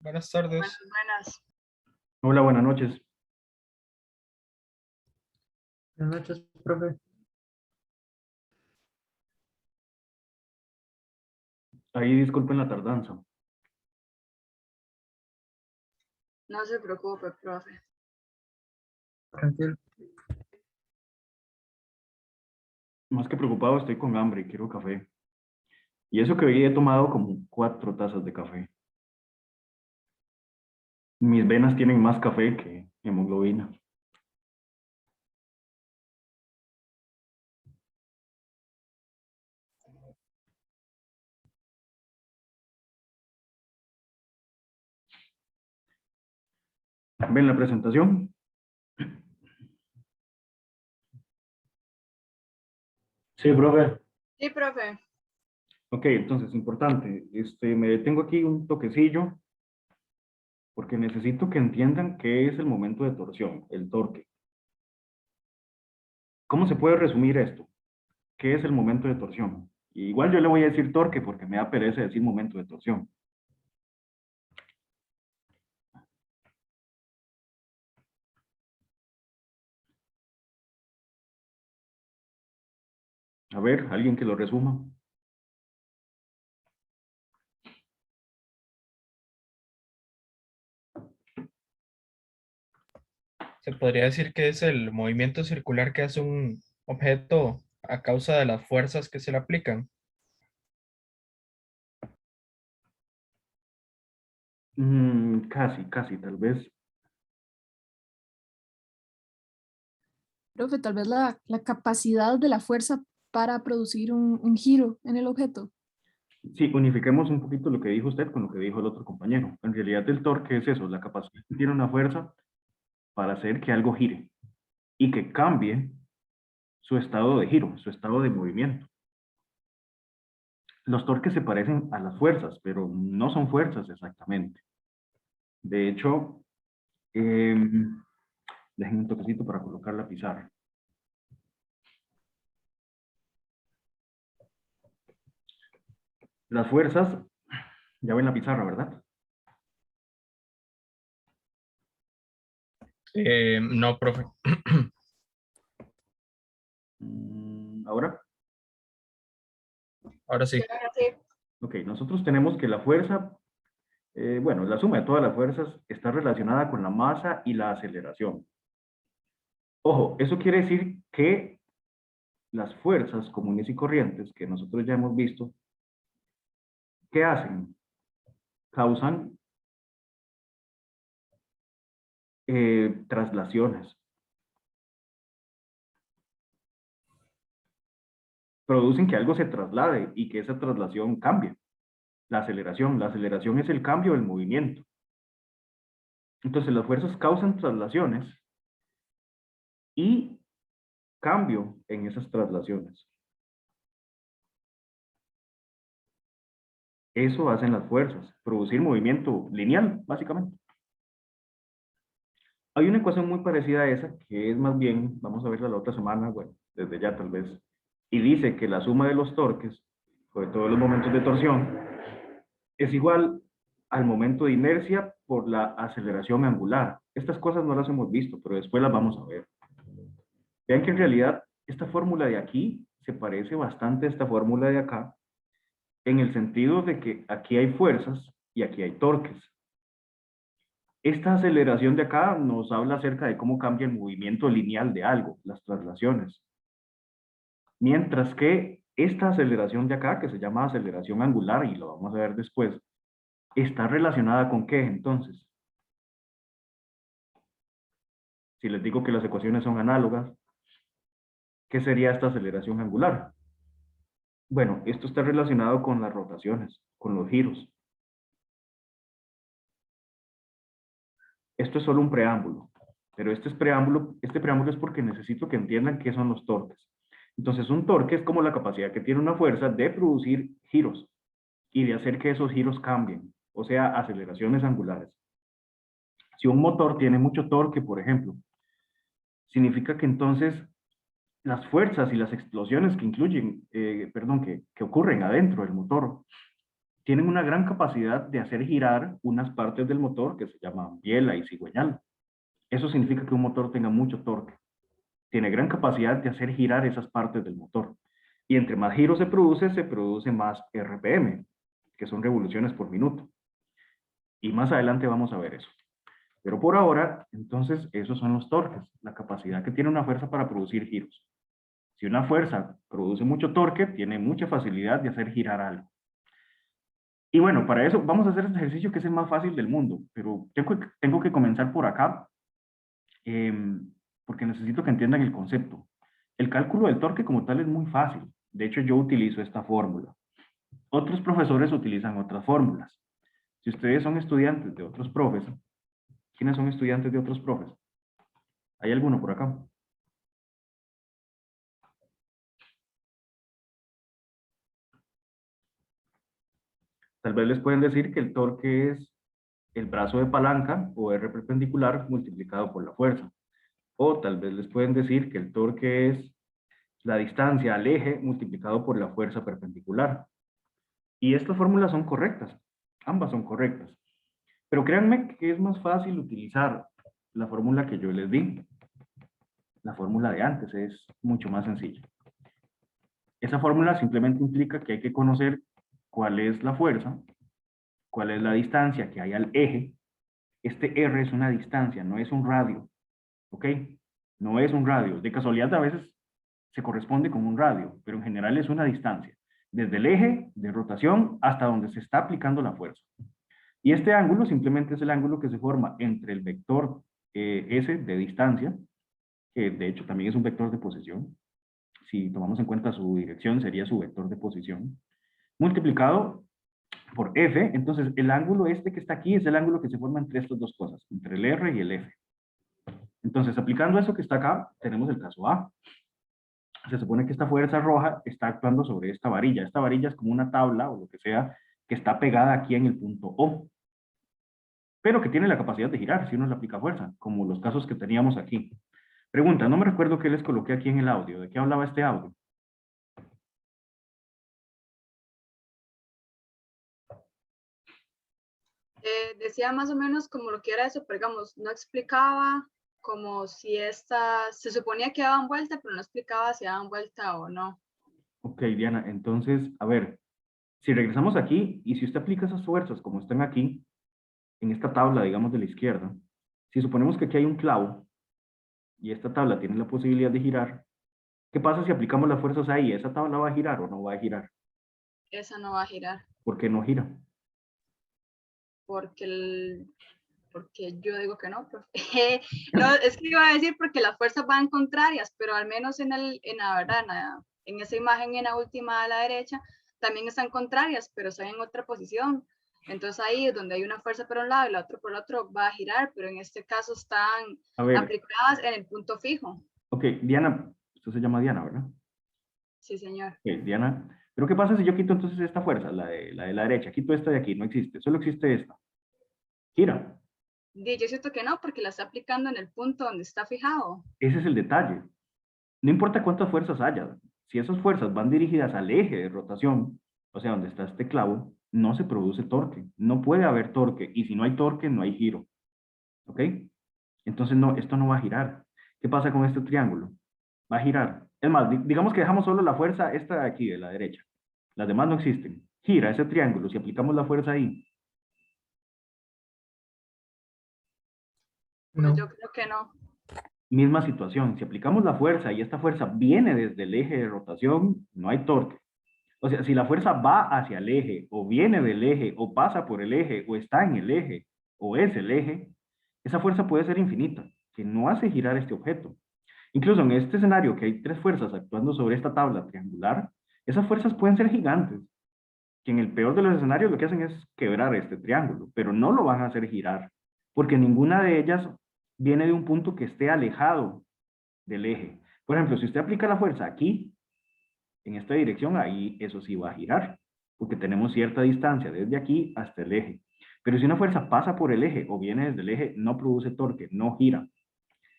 Buenas tardes. Buenas. Hola, buenas noches. Buenas noches, profe. Ahí disculpen la tardanza. No se preocupe, profe. Tranquilo. Más que preocupado, estoy con hambre y quiero café. Y eso que hoy he tomado como 4 tazas de café. Mis venas tienen más café que hemoglobina. ¿Ven la presentación? Sí, profe. Sí, profe. Ok, entonces, importante. Me detengo aquí un toquecillo porque necesito que entiendan qué es el momento de torsión, el torque. ¿Cómo se puede resumir esto? ¿Qué es el momento de torsión? Igual yo le voy a decir torque porque me da pereza decir momento de torsión. A ver, alguien que lo resuma. Se podría decir que es el movimiento circular que hace un objeto a causa de las fuerzas que se le aplican. Casi, tal vez. Profe, tal vez la capacidad de la fuerza para producir un giro en el objeto. Sí, unifiquemos un poquito lo que dijo usted con lo que dijo el otro compañero. En realidad el torque es eso, la capacidad que tiene una fuerza para hacer que algo gire y que cambie su estado de giro, su estado de movimiento. Los torques se parecen a las fuerzas, pero no son fuerzas exactamente. De hecho, dejen un toquecito para colocar la pizarra. Las fuerzas, ya ven la pizarra, ¿verdad? No, profe. Ahora, Ahora sí. Ahora sí. ok, nosotros tenemos que la fuerza, bueno, la suma de todas las fuerzas está relacionada con la masa y la aceleración. Ojo, eso quiere decir que las fuerzas comunes y corrientes que nosotros ya hemos visto, ¿qué hacen? Causan traslaciones. Producen que algo se traslade y que esa traslación cambie. La aceleración es el cambio del movimiento. Entonces las fuerzas causan traslaciones y cambio en esas traslaciones. Eso hacen las fuerzas, producir movimiento lineal, básicamente. Hay una ecuación muy parecida a esa, que es más bien, vamos a verla la otra semana, bueno, desde ya tal vez, y dice que la suma de los torques, sobre todos los momentos de torsión, es igual al momento de inercia por la aceleración angular. Estas cosas no las hemos visto, pero después las vamos a ver. Vean que en realidad esta fórmula de aquí se parece bastante a esta fórmula de acá, en el sentido de que aquí hay fuerzas y aquí hay torques. Esta aceleración de acá nos habla acerca de cómo cambia el movimiento lineal de algo, las traslaciones. Mientras que esta aceleración de acá, que se llama aceleración angular, y lo vamos a ver después, está relacionada con ¿qué entonces? Si les digo que las ecuaciones son análogas, ¿qué sería esta aceleración angular? Bueno, esto está relacionado con las rotaciones, con los giros. Esto es solo un preámbulo, pero este preámbulo es porque necesito que entiendan qué son los torques. Entonces, un torque es como la capacidad que tiene una fuerza de producir giros y de hacer que esos giros cambien, o sea, aceleraciones angulares. Si un motor tiene mucho torque, por ejemplo, significa que entonces las fuerzas y las explosiones que incluyen, que ocurren adentro del motor, tienen una gran capacidad de hacer girar unas partes del motor que se llaman biela y cigüeñal. Eso significa que un motor tenga mucho torque. Tiene gran capacidad de hacer girar esas partes del motor. Y entre más giros se produce más RPM, que son revoluciones por minuto. Y más adelante vamos a ver eso. Pero por ahora, entonces, esos son los torques, la capacidad que tiene una fuerza para producir giros. Si una fuerza produce mucho torque, tiene mucha facilidad de hacer girar algo. Y bueno, para eso vamos a hacer este ejercicio que es el más fácil del mundo, pero tengo que comenzar por acá, porque necesito que entiendan el concepto. El cálculo del torque como tal es muy fácil. De hecho, yo utilizo esta fórmula. Otros profesores utilizan otras fórmulas. Si ustedes son estudiantes de otros profes, ¿quiénes son estudiantes de otros profes? ¿Hay alguno por acá? Tal vez les pueden decir que el torque es el brazo de palanca o R perpendicular multiplicado por la fuerza. O tal vez les pueden decir que el torque es la distancia al eje multiplicado por la fuerza perpendicular. Y estas fórmulas son correctas. Ambas son correctas. Pero créanme que es más fácil utilizar la fórmula que yo les di. La fórmula de antes es mucho más sencilla. Esa fórmula simplemente implica que hay que conocer cuál es la fuerza, cuál es la distancia que hay al eje. Este R es una distancia, no es un radio. ¿Ok? No es un radio. De casualidad a veces se corresponde con un radio, pero en general es una distancia. Desde el eje de rotación hasta donde se está aplicando la fuerza. Y este ángulo simplemente es el ángulo que se forma entre el vector S de distancia, que de hecho también es un vector de posición. Si tomamos en cuenta su dirección, sería su vector de posición, multiplicado por F. Entonces, el ángulo este que está aquí es el ángulo que se forma entre estas dos cosas, entre el R y el F. Entonces, aplicando eso que está acá, tenemos el caso A. Se supone que esta fuerza roja está actuando sobre esta varilla. Esta varilla es como una tabla o lo que sea que está pegada aquí en el punto O, pero que tiene la capacidad de girar si uno le aplica fuerza, como los casos que teníamos aquí. Pregunta, no me recuerdo qué les coloqué aquí en el audio. ¿De qué hablaba este audio? Decía más o menos como lo que era eso, pero digamos, no explicaba como si estas, se suponía que daban vuelta, pero no explicaba si daban vuelta o no. Ok, Diana, entonces, a ver, si regresamos aquí y si usted aplica esas fuerzas como están aquí, en esta tabla, digamos, de la izquierda, si suponemos que aquí hay un clavo y esta tabla tiene la posibilidad de girar, ¿qué pasa si aplicamos las fuerzas ahí? ¿Esa tabla va a girar o no va a girar? Esa no va a girar, ¿Por qué no gira? porque yo digo que no, profe. No, es que iba a decir porque las fuerzas van contrarias, pero al menos en la verdad, en esa imagen en la última a la derecha, también están contrarias, pero están en otra posición. Entonces ahí es donde hay una fuerza por un lado y la otra por el otro va a girar, pero en este caso están A ver, aplicadas en el punto fijo. ok, Diana, usted se llama Diana, ¿verdad? Sí, señor. Ok, Diana, pero ¿qué pasa si yo quito entonces esta fuerza, la derecha? Quito esta de aquí, no existe, solo existe esta. Gira. Yo siento que no, porque la está aplicando en el punto donde está fijado. Ese es el detalle. No importa cuántas fuerzas haya, si esas fuerzas van dirigidas al eje de rotación, o sea, donde está este clavo, no se produce torque. No puede haber torque, y si no hay torque, no hay giro. ¿Ok? Entonces, no, esto no va a girar. ¿Qué pasa con este triángulo? Va a girar. Es más, digamos que dejamos solo la fuerza esta de aquí, de la derecha. Las demás no existen. Gira ese triángulo, si aplicamos la fuerza ahí. Pues No. yo creo que no. Misma situación, si aplicamos la fuerza y esta fuerza viene desde el eje de rotación, no hay torque. O sea, si la fuerza va hacia el eje, o viene del eje, o pasa por el eje, o está en el eje, o es el eje, esa fuerza puede ser infinita, que no hace girar este objeto. Incluso en este escenario que hay tres fuerzas actuando sobre esta tabla triangular, esas fuerzas pueden ser gigantes, que en el peor de los escenarios lo que hacen es quebrar este triángulo, pero no lo van a hacer girar, porque ninguna de ellas viene de un punto que esté alejado del eje. Por ejemplo, si usted aplica la fuerza aquí, en esta dirección, ahí eso sí va a girar, porque tenemos cierta distancia desde aquí hasta el eje. Pero si una fuerza pasa por el eje o viene desde el eje, no produce torque, no gira.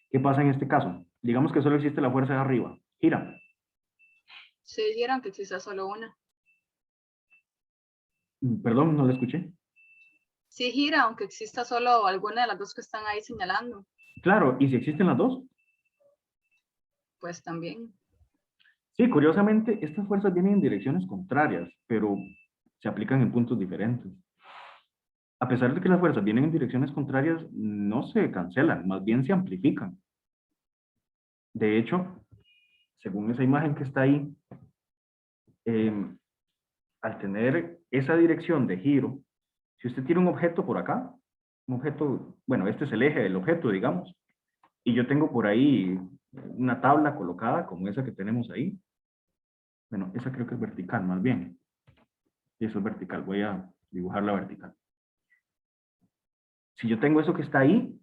¿Qué pasa en este caso? Digamos que solo existe la fuerza de arriba. Gira. Sí, dijeron que existe solo una. Perdón, no lo escuché. Sí gira, aunque exista solo alguna de las dos que están ahí señalando, Claro, ¿y si existen las dos? pues también. Sí, curiosamente, estas fuerzas vienen en direcciones contrarias, pero se aplican en puntos diferentes. A pesar de que las fuerzas vienen en direcciones contrarias, no se cancelan, más bien se amplifican. De hecho, según esa imagen que está ahí, eh, al tener esa dirección de giro, si usted tiene un objeto por acá, un objeto, bueno, este es el eje del objeto, digamos, y yo tengo por ahí una tabla colocada como esa que tenemos ahí. Bueno, esa creo que es vertical, más bien. Y eso es vertical, voy a dibujarla vertical. Si yo tengo eso que está ahí,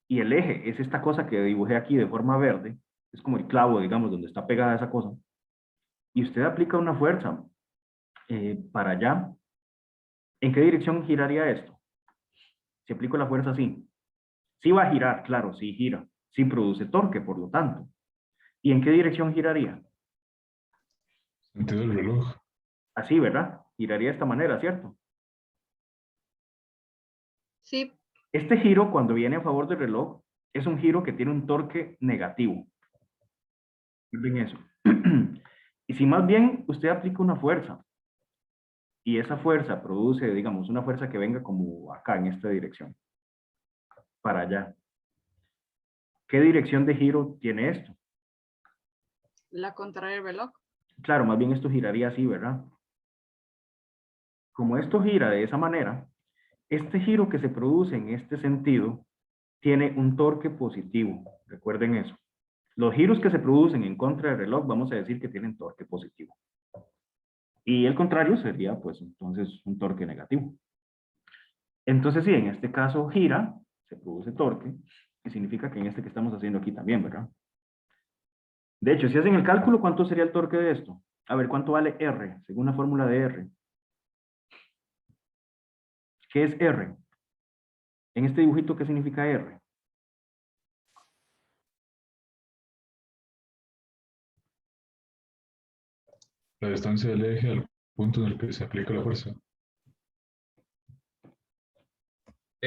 y el eje es esta cosa que dibujé aquí de forma verde, es como el clavo, digamos, donde está pegada esa cosa, y usted aplica una fuerza para allá, ¿en qué dirección giraría esto? Si aplico la fuerza así, sí va a girar, claro, sí gira, sí produce torque, por lo tanto. ¿Y en qué dirección giraría? Sentido del reloj. Así, ¿verdad? Giraría de esta manera, ¿cierto? Sí, Este giro, cuando viene a favor del reloj, es un giro que tiene un torque negativo. Miren eso. Y si más bien usted aplica una fuerza, y esa fuerza produce, digamos, una fuerza que venga como acá, en esta dirección, para allá. ¿Qué dirección de giro tiene esto? la contraria del reloj. Claro, más bien esto giraría así, ¿verdad? Como esto gira de esa manera, este giro que se produce en este sentido tiene un torque positivo. Recuerden eso. Los giros que se producen en contra del reloj, vamos a decir que tienen torque positivo. Y el contrario sería, pues, entonces, un torque negativo. Entonces, sí, en este caso gira, se produce torque, que significa que en este que estamos haciendo aquí también, ¿verdad? De hecho, si hacen el cálculo, ¿cuánto sería el torque de esto? A ver, ¿cuánto vale R, según la fórmula de R? ¿Qué es R? En este dibujito, ¿qué significa R? La distancia del eje al punto en el que se aplica la fuerza.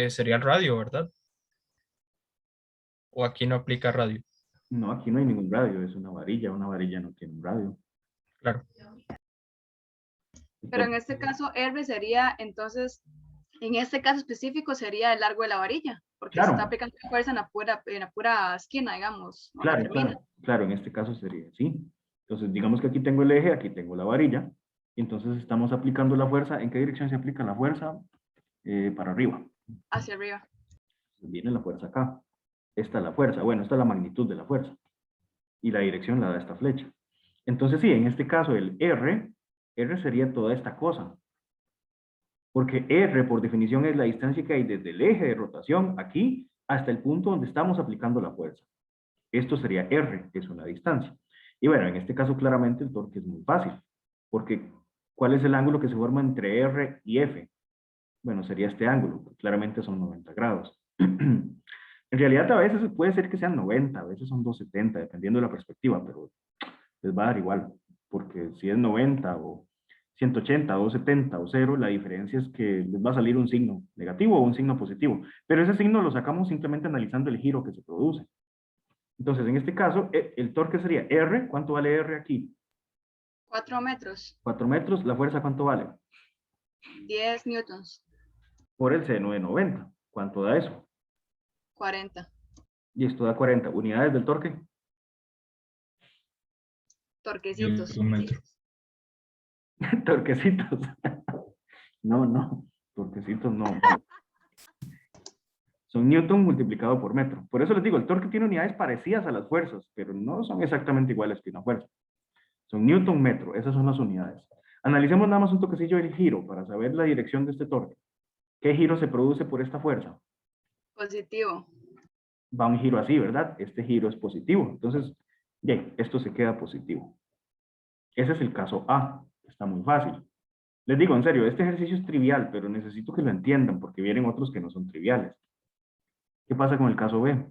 Sería el radio, ¿verdad? O aquí no aplica radio. No, aquí no hay ningún radio, es una varilla no tiene un radio. Claro. Pero en este caso, R sería, entonces, en este caso específico sería el largo de la varilla, porque se está Claro, aplicando fuerza en la pura esquina, digamos, donde claro, termina. claro, en este caso sería así. Entonces, digamos que aquí tengo el eje, aquí tengo la varilla, y entonces estamos aplicando la fuerza. ¿En qué dirección se aplica la fuerza? Para arriba. Hacia arriba. Viene la fuerza acá. Esta es la fuerza. Bueno, esta es la magnitud de la fuerza. Y la dirección la da esta flecha. Entonces, sí, en este caso el R sería toda esta cosa. Porque R, por definición, es la distancia que hay desde el eje de rotación aquí hasta el punto donde estamos aplicando la fuerza. Esto sería R, que es una distancia. Y bueno, en este caso claramente el torque es muy fácil. Porque, ¿cuál es el ángulo que se forma entre R y F? Bueno, sería este ángulo. Claramente son 90 grados. En realidad a veces puede ser que sean 90, a veces son 270, dependiendo de la perspectiva, pero les va a dar igual, porque si es 90 o 180, 270 o 0, la diferencia es que les va a salir un signo negativo o un signo positivo, pero ese signo lo sacamos simplemente analizando el giro que se produce. Entonces, en este caso, el torque sería R, ¿cuánto vale R aquí? 4 metros, 4 metros, ¿la fuerza cuánto vale? 10 newtons, Por el seno de 90, ¿cuánto da eso? 40. Y esto da 40 unidades del torque. Torquecitos. Un metro. Torquecitos. No, torquecitos no. Son newton multiplicado por metro. Por eso les digo, el torque tiene unidades parecidas a las fuerzas, pero no son exactamente iguales que una fuerza. Son newton metro, esas son las unidades. Analicemos nada más un toquecillo del giro para saber la dirección de este torque. ¿Qué giro se produce por esta fuerza? Positivo. Va un giro así, ¿verdad? Este giro es positivo. Entonces, bien, esto se queda positivo. Ese es el caso A. Está muy fácil. Les digo, en serio, este ejercicio es trivial, pero necesito que lo entiendan porque vienen otros que no son triviales. ¿Qué pasa con el caso B?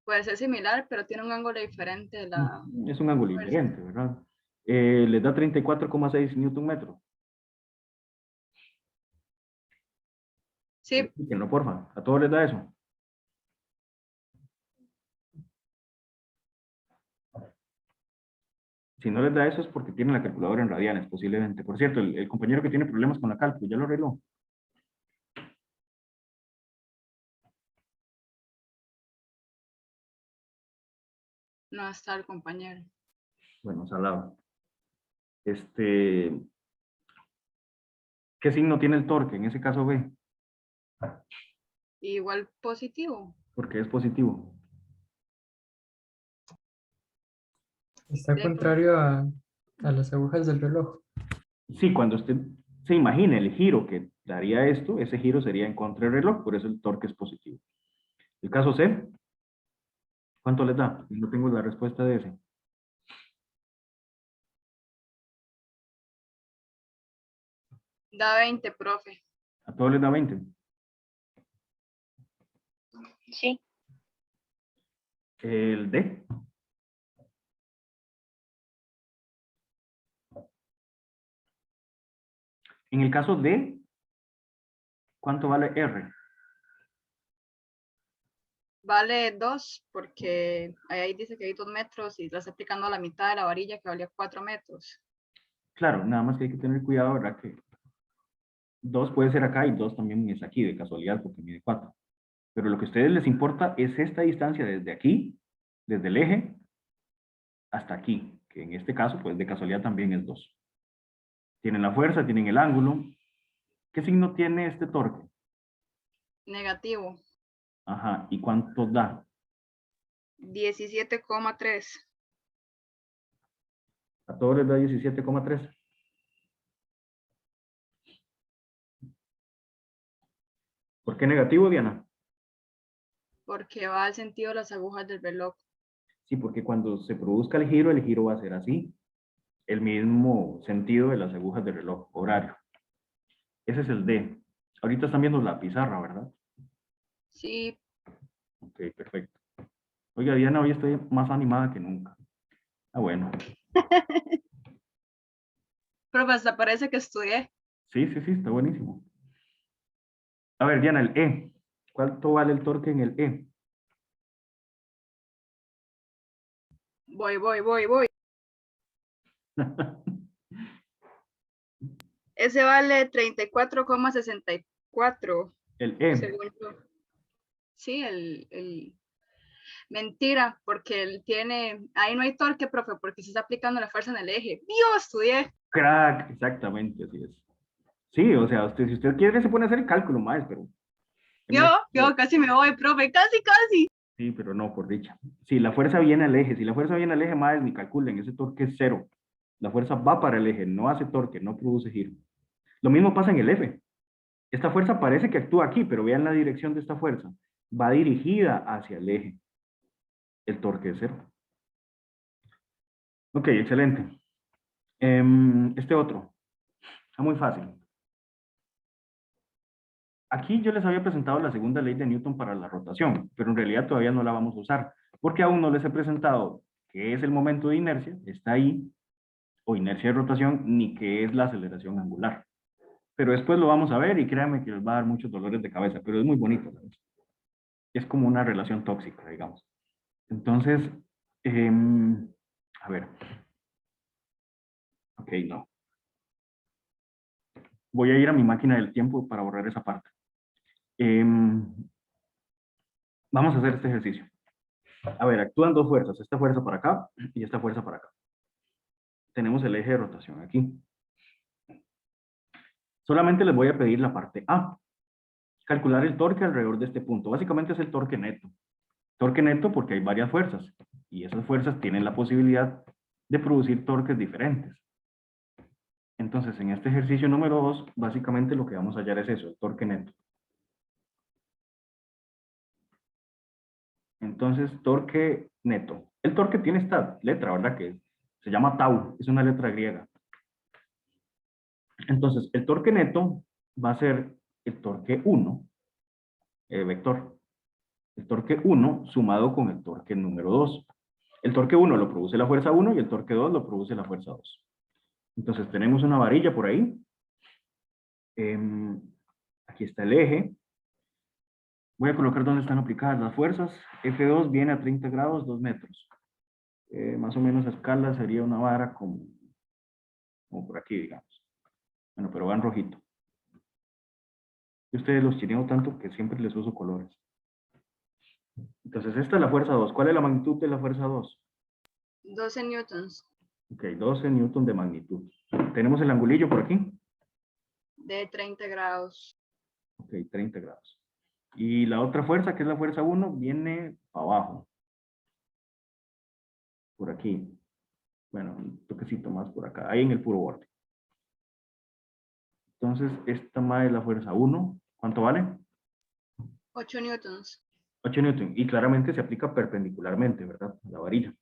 Puede ser similar, pero tiene un ángulo diferente. Es un ángulo fuerza. diferente, ¿verdad? Les da 34,6 Newton metro. Sí, Que no, porfa. A todos les da eso. Si no les da eso es porque tienen la calculadora en radianes, posiblemente. Por cierto, el compañero que tiene problemas con la cálculo, ¿ya lo arregló? no está el compañero. Bueno, salado. ¿Qué signo tiene el torque? En ese caso B, Igual positivo. porque es positivo. Está Sí, contrario a las agujas del reloj. Sí, cuando usted se imagine el giro que daría esto, ese giro sería en contra del reloj, por eso el torque es positivo. El caso C, ¿cuánto les da? No tengo la respuesta de ese. Da 20, profe. A todos les da 20. Sí, El D. En el caso D, ¿cuánto vale R? Vale 2 porque ahí dice que hay 2 metros y la está aplicando a la mitad de la varilla que valía 4 metros. Claro, nada más que hay que tener cuidado, ¿verdad? Que 2 puede ser acá y 2 también es aquí, de casualidad, porque mide 4. Pero lo que a ustedes les importa es esta distancia desde aquí, desde el eje, hasta aquí, que en este caso, pues de casualidad también es 2. Tienen la fuerza, tienen el ángulo. ¿Qué signo tiene este torque? Negativo. Ajá, ¿y cuánto da? 17,3. A todos les da 17,3. ¿Por qué negativo, Diana? Porque va al sentido de las agujas del reloj. Sí, porque cuando se produzca el giro va a ser así. El mismo sentido de las agujas del reloj horario. Ese es el D. Ahorita están viendo la pizarra, ¿verdad? Sí, Ok, perfecto. Oiga, Diana, hoy estoy más animada que nunca. Ah, bueno. profe, hasta parece que estudié. Sí, sí, sí, está buenísimo. A ver, Diana, el E. ¿Cuánto vale el torque en el E? Voy. Ese vale 34,64, El E. según yo. Sí, mentira, porque él tiene, ahí no hay torque, profe, porque se está aplicando la fuerza en el eje. Dios, estudié. Crack, exactamente, así es. Sí, o sea, si usted quiere se pone a hacer el cálculo, más, pero... Yo casi me voy, profe, casi. Sí, pero no, por dicha. Si la fuerza viene al eje, si la fuerza viene al eje, más ni calculen, ese torque es cero. La fuerza va para el eje, no hace torque, no produce giro. Lo mismo pasa en el F. Esta fuerza parece que actúa aquí, pero vean la dirección de esta fuerza. Va dirigida hacia el eje. El torque es cero. Ok, excelente. Este otro. Está muy fácil. Aquí yo les había presentado la segunda ley de Newton para la rotación, pero en realidad todavía no la vamos a usar, porque aún no les he presentado qué es el momento de inercia, está ahí, o inercia de rotación, ni qué es la aceleración angular. Pero después lo vamos a ver y créanme que les va a dar muchos dolores de cabeza, pero es muy bonito, ¿sabes? Es como una relación tóxica, digamos. Entonces, a ver. Ok, no. Voy a ir a mi máquina del tiempo para borrar esa parte. Vamos a hacer este ejercicio. A ver, actúan dos fuerzas, esta fuerza para acá y esta fuerza para acá. Tenemos el eje de rotación aquí. Solamente les voy a pedir la parte A. Calcular el torque alrededor de este punto. Básicamente es el torque neto. Torque neto porque hay varias fuerzas y esas fuerzas tienen la posibilidad de producir torques diferentes. Entonces, en este ejercicio número 2, básicamente lo que vamos a hallar es eso, el torque neto. Entonces, torque neto. El torque tiene esta letra, ¿verdad? Que se llama tau, es una letra griega. Entonces, el torque neto va a ser el torque 1, vector. El torque 1 sumado con el torque número 2. El torque 1 lo produce la fuerza 1 y el torque 2 lo produce la fuerza 2. Entonces tenemos una varilla por ahí. Aquí está el eje. Voy a colocar dónde están aplicadas las fuerzas. F2 viene a 30 grados, 2 metros. Más o menos a escala sería una vara como por aquí, digamos. Bueno, pero va en rojito. Y ustedes los chineo tanto que siempre les uso colores. Entonces esta es la fuerza 2. ¿Cuál es la magnitud de la fuerza 2? 12 newtons Ok, 12 newton de magnitud. Tenemos el angulillo por aquí. de 30 grados. Ok, 30 grados. Y la otra fuerza, que es la fuerza 1, viene abajo. Por aquí. Bueno, un toquecito más por acá. Ahí en el puro borde. Entonces, esta más es la fuerza 1. ¿Cuánto vale? 8 newtons. 8 newton. Y claramente se aplica perpendicularmente, ¿verdad? A la varilla.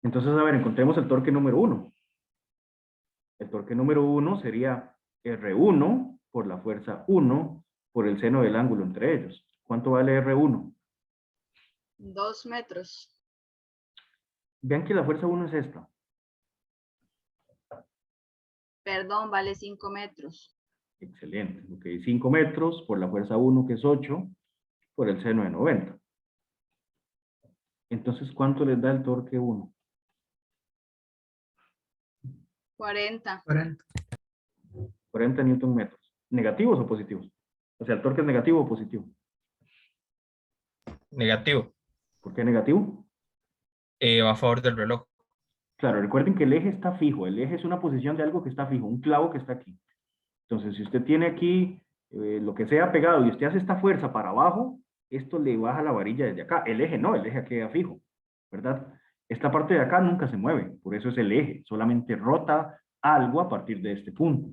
Entonces, a ver, encontremos el torque número 1. El torque número 1 sería R1 por la fuerza 1 por el seno del ángulo entre ellos. ¿Cuánto vale R1? 2 metros. Vean que la fuerza 1 es esta. Perdón, vale 5 metros. Excelente. Ok, 5 metros por la fuerza 1, que es 8, por el seno de 90. Entonces, ¿cuánto les da el torque 1? 40. 40. 40 newton metros. ¿Negativos o positivos? O sea, ¿el torque es negativo o positivo? Negativo. ¿Por qué negativo? Va a favor del reloj. Claro, recuerden que el eje está fijo. El eje es una posición de algo que está fijo, un clavo que está aquí. Entonces, si usted tiene aquí lo que sea pegado y usted hace esta fuerza para abajo, esto le baja la varilla desde acá. El eje no, el eje queda fijo, ¿verdad? Esta parte de acá nunca se mueve, por eso es el eje. Solamente rota algo a partir de este punto.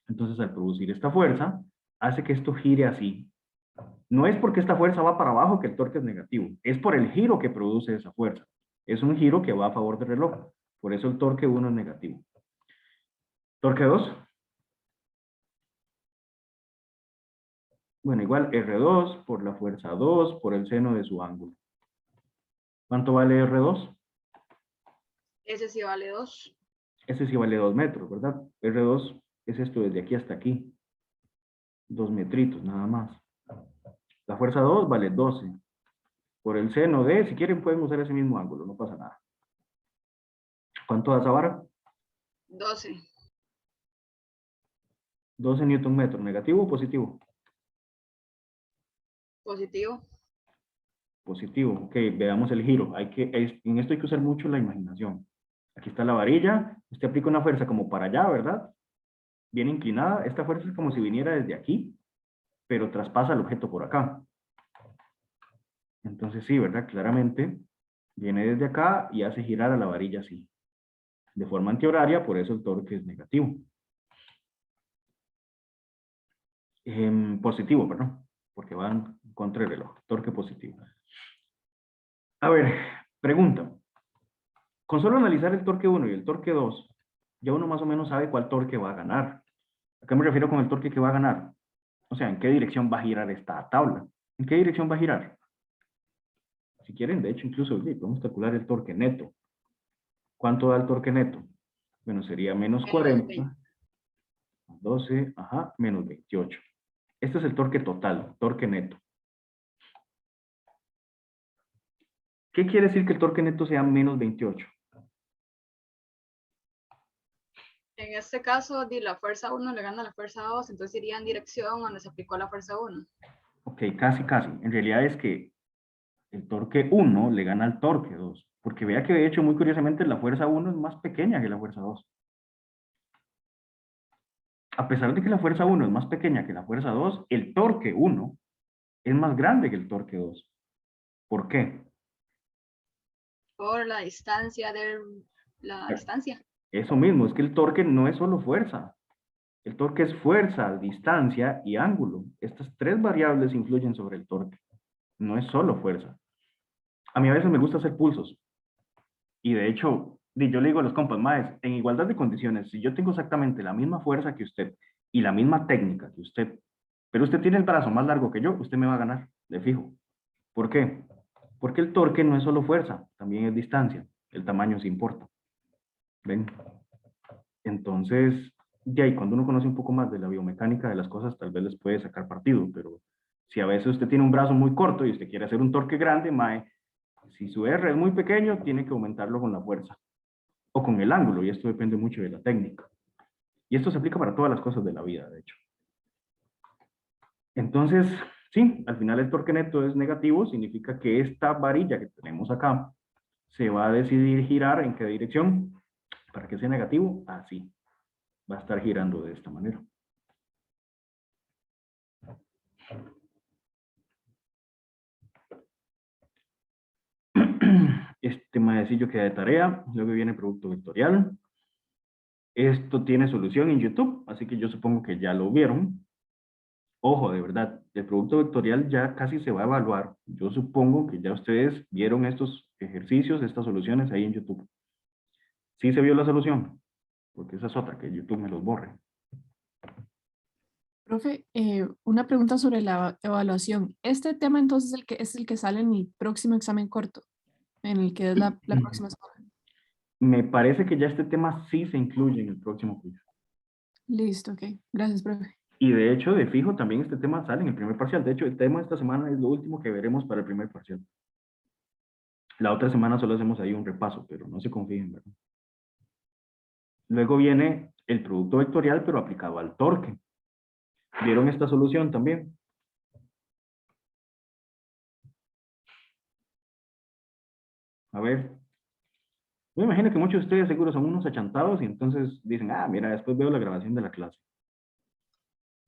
Entonces, al producir esta fuerza, hace que esto gire así. No es porque esta fuerza va para abajo que el torque es negativo, es por el giro que produce esa fuerza. Es un giro que va a favor del reloj, por eso el torque 1 es negativo. Torque 2. Bueno, igual R2 por la fuerza 2 por el seno de su ángulo. ¿Cuánto vale R2? Ese sí vale 2. Ese sí vale 2 metros, ¿verdad? R2 es esto desde aquí hasta aquí. 2 metritos, nada más. La fuerza 2 vale 12. Por el seno de, si quieren pueden usar ese mismo ángulo, no pasa nada. ¿Cuánto da esa vara? 12. 12 newton metros. ¿Negativo o positivo? Positivo. Positivo. Ok, veamos el giro. En esto hay que usar mucho la imaginación. Aquí está la varilla. Usted aplica una fuerza como para allá, ¿verdad? Bien inclinada. Esta fuerza es como si viniera desde aquí, pero traspasa el objeto por acá. Entonces sí, ¿verdad? Claramente viene desde acá y hace girar a la varilla así. De forma antihoraria, por eso el torque es negativo. Positivo, perdón, porque van contra el reloj. Torque positivo. A ver, pregunta. Con solo analizar el torque 1 y el torque 2, ya uno más o menos sabe cuál torque va a ganar. ¿A qué me refiero con el torque que va a ganar? O sea, ¿en qué dirección va a girar esta tabla? ¿En qué dirección va a girar? Si quieren, de hecho, incluso podemos calcular el torque neto. ¿Cuánto da el torque neto? Bueno, sería menos 40, 12, ajá, menos 28. Este es el torque total, torque neto. ¿Qué quiere decir que el torque neto sea menos 28? En este caso, la fuerza 1 le gana a la fuerza 2, entonces iría en dirección donde se aplicó la fuerza 1. Ok, casi, casi. En realidad es que el torque 1 le gana al torque 2. Porque vea que de hecho, muy curiosamente, la fuerza 1 es más pequeña que la fuerza 2. A pesar de que la fuerza 1 es más pequeña que la fuerza 2, el torque 1 es más grande que el torque 2. ¿Por qué? Por la distancia de la distancia. Eso mismo, es que el torque no es solo fuerza. El torque es fuerza, distancia y ángulo. Estas tres variables influyen sobre el torque. No es solo fuerza. A mí a veces me gusta hacer pulsos. Y de hecho, yo le digo a los compas, maes, en igualdad de condiciones, si yo tengo exactamente la misma fuerza que usted y la misma técnica que usted, pero usted tiene el brazo más largo que yo, usted me va a ganar, de fijo. ¿Por qué? Porque el torque no es solo fuerza, también es distancia. El tamaño sí importa. ¿Ven? Entonces, de ahí, cuando uno conoce un poco más de la biomecánica de las cosas, tal vez les puede sacar partido, pero si a veces usted tiene un brazo muy corto y usted quiere hacer un torque grande, mae, si su R es muy pequeño, tiene que aumentarlo con la fuerza o con el ángulo, y esto depende mucho de la técnica. Y esto se aplica para todas las cosas de la vida, de hecho. Entonces, sí, al final el torque neto es negativo, significa que esta varilla que tenemos acá se va a decidir girar en qué dirección. Para que sea negativo, así. Va a estar girando de esta manera. Este maecillo queda de tarea, luego viene el producto vectorial. Esto tiene solución en YouTube, así que yo supongo que ya lo vieron. Ojo, de verdad, el producto vectorial ya casi se va a evaluar. Yo supongo que ya ustedes vieron estos ejercicios, estas soluciones ahí en YouTube. ¿Sí se vio la solución? Porque esa es otra, que YouTube me los borre. Profe, una pregunta sobre la evaluación. Este tema entonces es el que sale en el próximo examen corto, en el que es la próxima semana. Me parece que ya este tema sí se incluye en el próximo quiz. Listo, ok. Gracias, profe. Y de hecho, de fijo, también este tema sale en el primer parcial. De hecho, el tema de esta semana es lo último que veremos para el primer parcial. La otra semana solo hacemos ahí un repaso, pero no se confíen, ¿verdad? Luego viene el producto vectorial, pero aplicado al torque. ¿Vieron esta solución también? A ver. Me imagino que muchos de ustedes seguro son unos achantados y entonces dicen, ah, mira, después veo la grabación de la clase.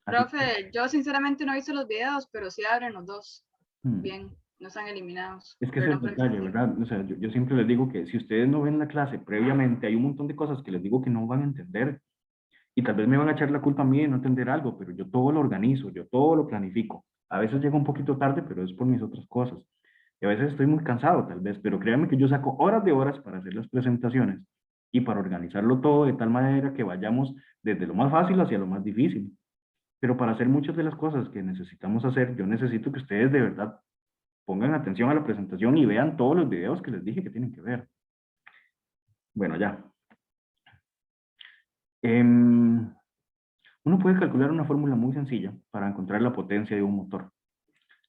Así que, Profe, yo sinceramente no he visto los videos, pero sí abren los dos. hmm. Bien, no están eliminados. Es que ese es Perdón el por el detalle, comentario. ¿verdad? O sea, yo siempre les digo que si ustedes no ven la clase previamente, hay un montón de cosas que les digo que no van a entender. Y tal vez me van a echar la culpa a mí de no entender algo, pero yo todo lo organizo, yo todo lo planifico. A veces llego un poquito tarde, pero es por mis otras cosas. Y a veces estoy muy cansado, tal vez, pero créanme que yo saco horas de horas para hacer las presentaciones y para organizarlo todo de tal manera que vayamos desde lo más fácil hacia lo más difícil. Pero para hacer muchas de las cosas que necesitamos hacer, yo necesito que ustedes de verdad pongan atención a la presentación y vean todos los videos que les dije que tienen que ver. Bueno, ya. Uno puede calcular una fórmula muy sencilla para encontrar la potencia de un motor.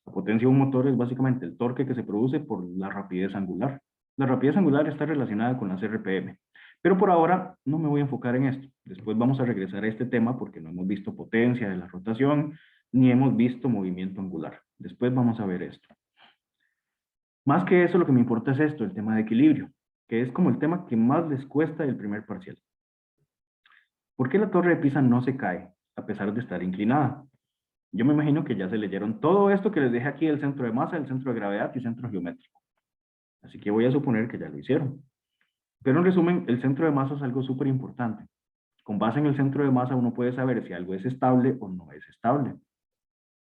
La potencia de un motor es básicamente el torque que se produce por la rapidez angular. La rapidez angular está relacionada con las RPM. Pero por ahora no me voy a enfocar en esto. Después vamos a regresar a este tema porque no hemos visto potencia de la rotación ni hemos visto movimiento angular. Después vamos a ver esto. Más que eso, lo que me importa es esto, el tema de equilibrio, que es como el tema que más les cuesta del primer parcial. ¿Por qué la torre de Pisa no se cae a pesar de estar inclinada? Yo me imagino que ya se leyeron todo esto que les dejé aquí del centro de masa, el centro de gravedad y centro geométrico. Así que voy a suponer que ya lo hicieron. Pero en resumen, el centro de masa es algo súper importante. Con base en el centro de masa uno puede saber si algo es estable o no es estable.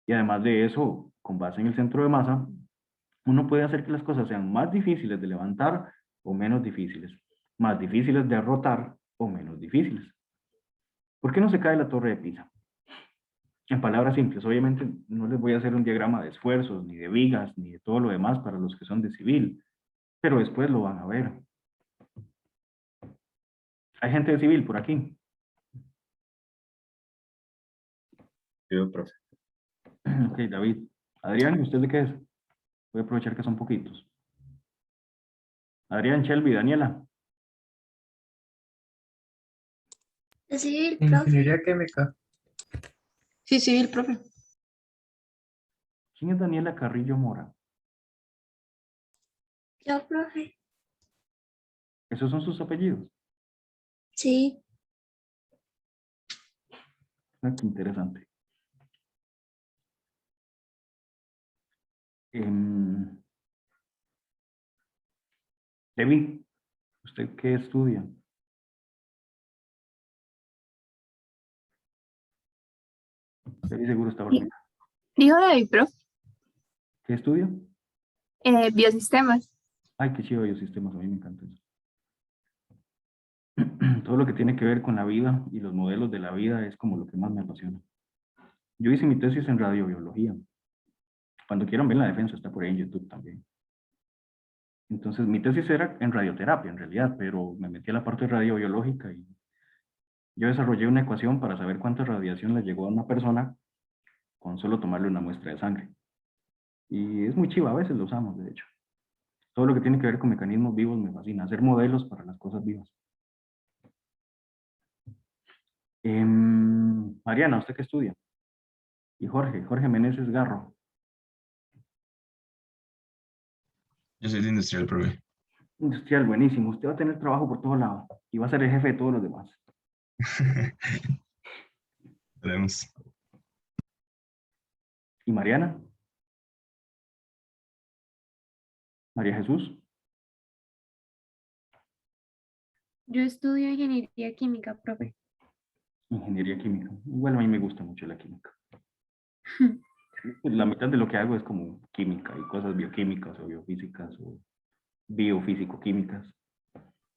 Y además de eso, con base en el centro de masa, uno puede hacer que las cosas sean más difíciles de levantar o menos difíciles. Más difíciles de rotar o menos difíciles. ¿Por qué no se cae la torre de Pisa? En palabras simples, obviamente no les voy a hacer un diagrama de esfuerzos, ni de vigas, ni de todo lo demás para los que son de civil, pero después lo van a ver. ¿Hay gente de civil por aquí? Sí, profe. Ok, David. Adrián, ¿usted de qué es? Voy a aprovechar que son poquitos. Adrián, Shelby, Daniela. De civil, profe. Ingeniería química. Sí, civil, profe. ¿Quién es Daniela Carrillo Mora? Yo, profe. ¿Esos son sus apellidos? Sí. Ah, qué interesante. David, ¿usted qué estudia? David seguro está dormido. Dijo David, profe. ¿Qué estudia? Biosistemas. Ay, qué chido biosistemas, a mí me encanta eso. Todo lo que tiene que ver con la vida y los modelos de la vida es como lo que más me apasiona. Yo hice mi tesis en radiobiología. Cuando quieran ver la defensa, está por ahí en YouTube también. Entonces, mi tesis era en radioterapia, en realidad, pero me metí a la parte radiobiológica y yo desarrollé una ecuación para saber cuánta radiación le llegó a una persona con solo tomarle una muestra de sangre. Y es muy chiva, a veces lo usamos, de hecho. Todo lo que tiene que ver con mecanismos vivos me fascina, hacer modelos para las cosas vivas. Mariana, ¿usted qué estudia? Y Jorge Meneses Garro. Yo soy de industrial, profe. Industrial, buenísimo. Usted va a tener trabajo por todos lados y va a ser el jefe de todos los demás. Tenemos. ¿Y Mariana? María Jesús. Yo estudio ingeniería química, profe. Ingeniería química. Bueno, a mí me gusta mucho la química. La mitad de lo que hago es como química y cosas bioquímicas o biofísicas o biofísico-químicas.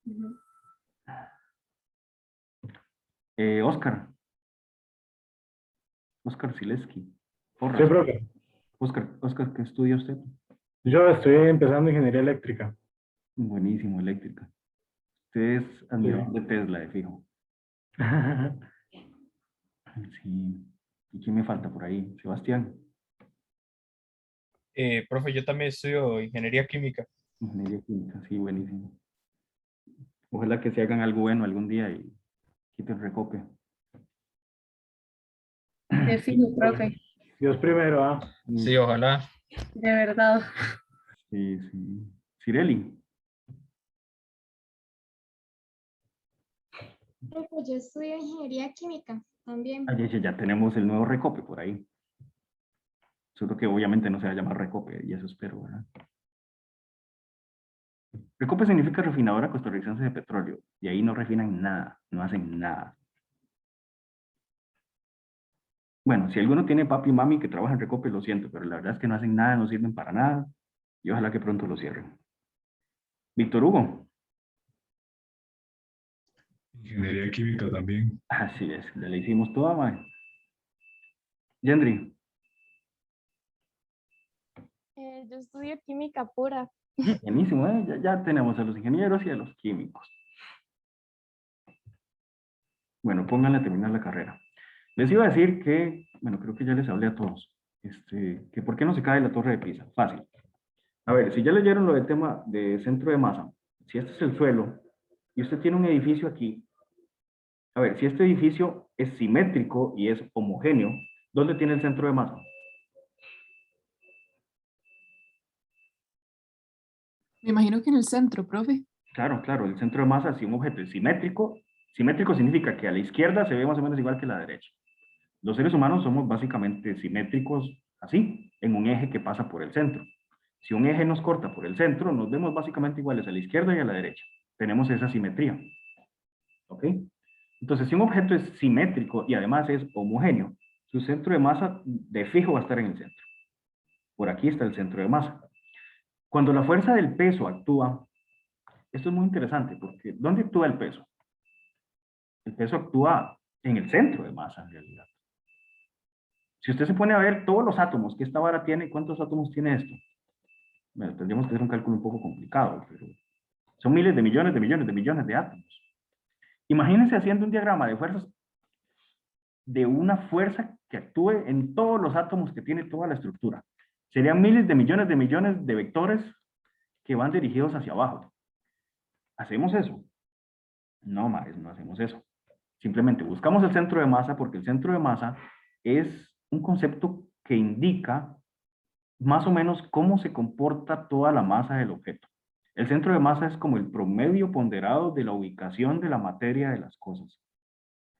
Ujú. Oscar. Oscar Sileski. Porras. Sí, profe. Oscar, ¿qué estudia usted? Yo estoy empezando ingeniería eléctrica. Buenísimo, eléctrica. Usted es admirador de Tesla, de fijo. Sí. ¿Y quién me falta por ahí? Sebastián. Profe, yo también estudio ingeniería química. Ingeniería química, sí, buenísimo. Ojalá que se hagan algo bueno algún día y quiten recope. De fijo, profe. Dios primero, ¿ah? Sí, ojalá. De verdad. Sí, sí. Cireli. Pues yo estudio ingeniería química también. Ya tenemos el nuevo recope por ahí. Solo que obviamente no se va a llamar recope, y eso espero, ¿verdad? Recope significa refinadora costarricense de petróleo. Y ahí no refinan nada, no hacen nada. Bueno, si alguno tiene papi y mami que trabajan en Recope, lo siento, pero la verdad es que no hacen nada, no sirven para nada. Y ojalá que pronto lo cierren. Víctor Hugo. Ingeniería química también. Así es, ya le hicimos toda, mae. Yendri. Yo estudio química pura. Buenísimo, ¿eh? Ya tenemos a los ingenieros y a los químicos. Bueno, pónganle a terminar la carrera. Les iba a decir que, bueno, creo que ya les hablé a todos, que por qué no se cae la torre de Pisa. Fácil. A ver, si ya leyeron lo del tema de centro de masa, si este es el suelo y usted tiene un edificio aquí, a ver, si este edificio es simétrico y es homogéneo, ¿dónde tiene el centro de masa? Me imagino que en el centro, profe. Claro, claro, el centro de masa, si un objeto es simétrico, simétrico significa que a la izquierda se ve más o menos igual que a la derecha. Los seres humanos somos básicamente simétricos así, en un eje que pasa por el centro. Si un eje nos corta por el centro, nos vemos básicamente iguales a la izquierda y a la derecha. Tenemos esa simetría. ¿Ok? Entonces, si un objeto es simétrico y además es homogéneo, su centro de masa de fijo va a estar en el centro. Por aquí está el centro de masa. Cuando la fuerza del peso actúa, esto es muy interesante porque ¿dónde actúa el peso? El peso actúa en el centro de masa en realidad. Si usted se pone a ver todos los átomos que esta vara tiene, ¿cuántos átomos tiene esto? Bueno, tendríamos que hacer un cálculo un poco complicado, pero son miles de millones de millones de millones de átomos. Imagínense haciendo un diagrama de fuerzas, de una fuerza que actúe en todos los átomos que tiene toda la estructura. Serían miles de millones de vectores que van dirigidos hacia abajo. ¿Hacemos eso? No, maes, no hacemos eso. Simplemente buscamos el centro de masa porque el centro de masa es un concepto que indica más o menos cómo se comporta toda la masa del objeto. El centro de masa es como el promedio ponderado de la ubicación de la materia de las cosas.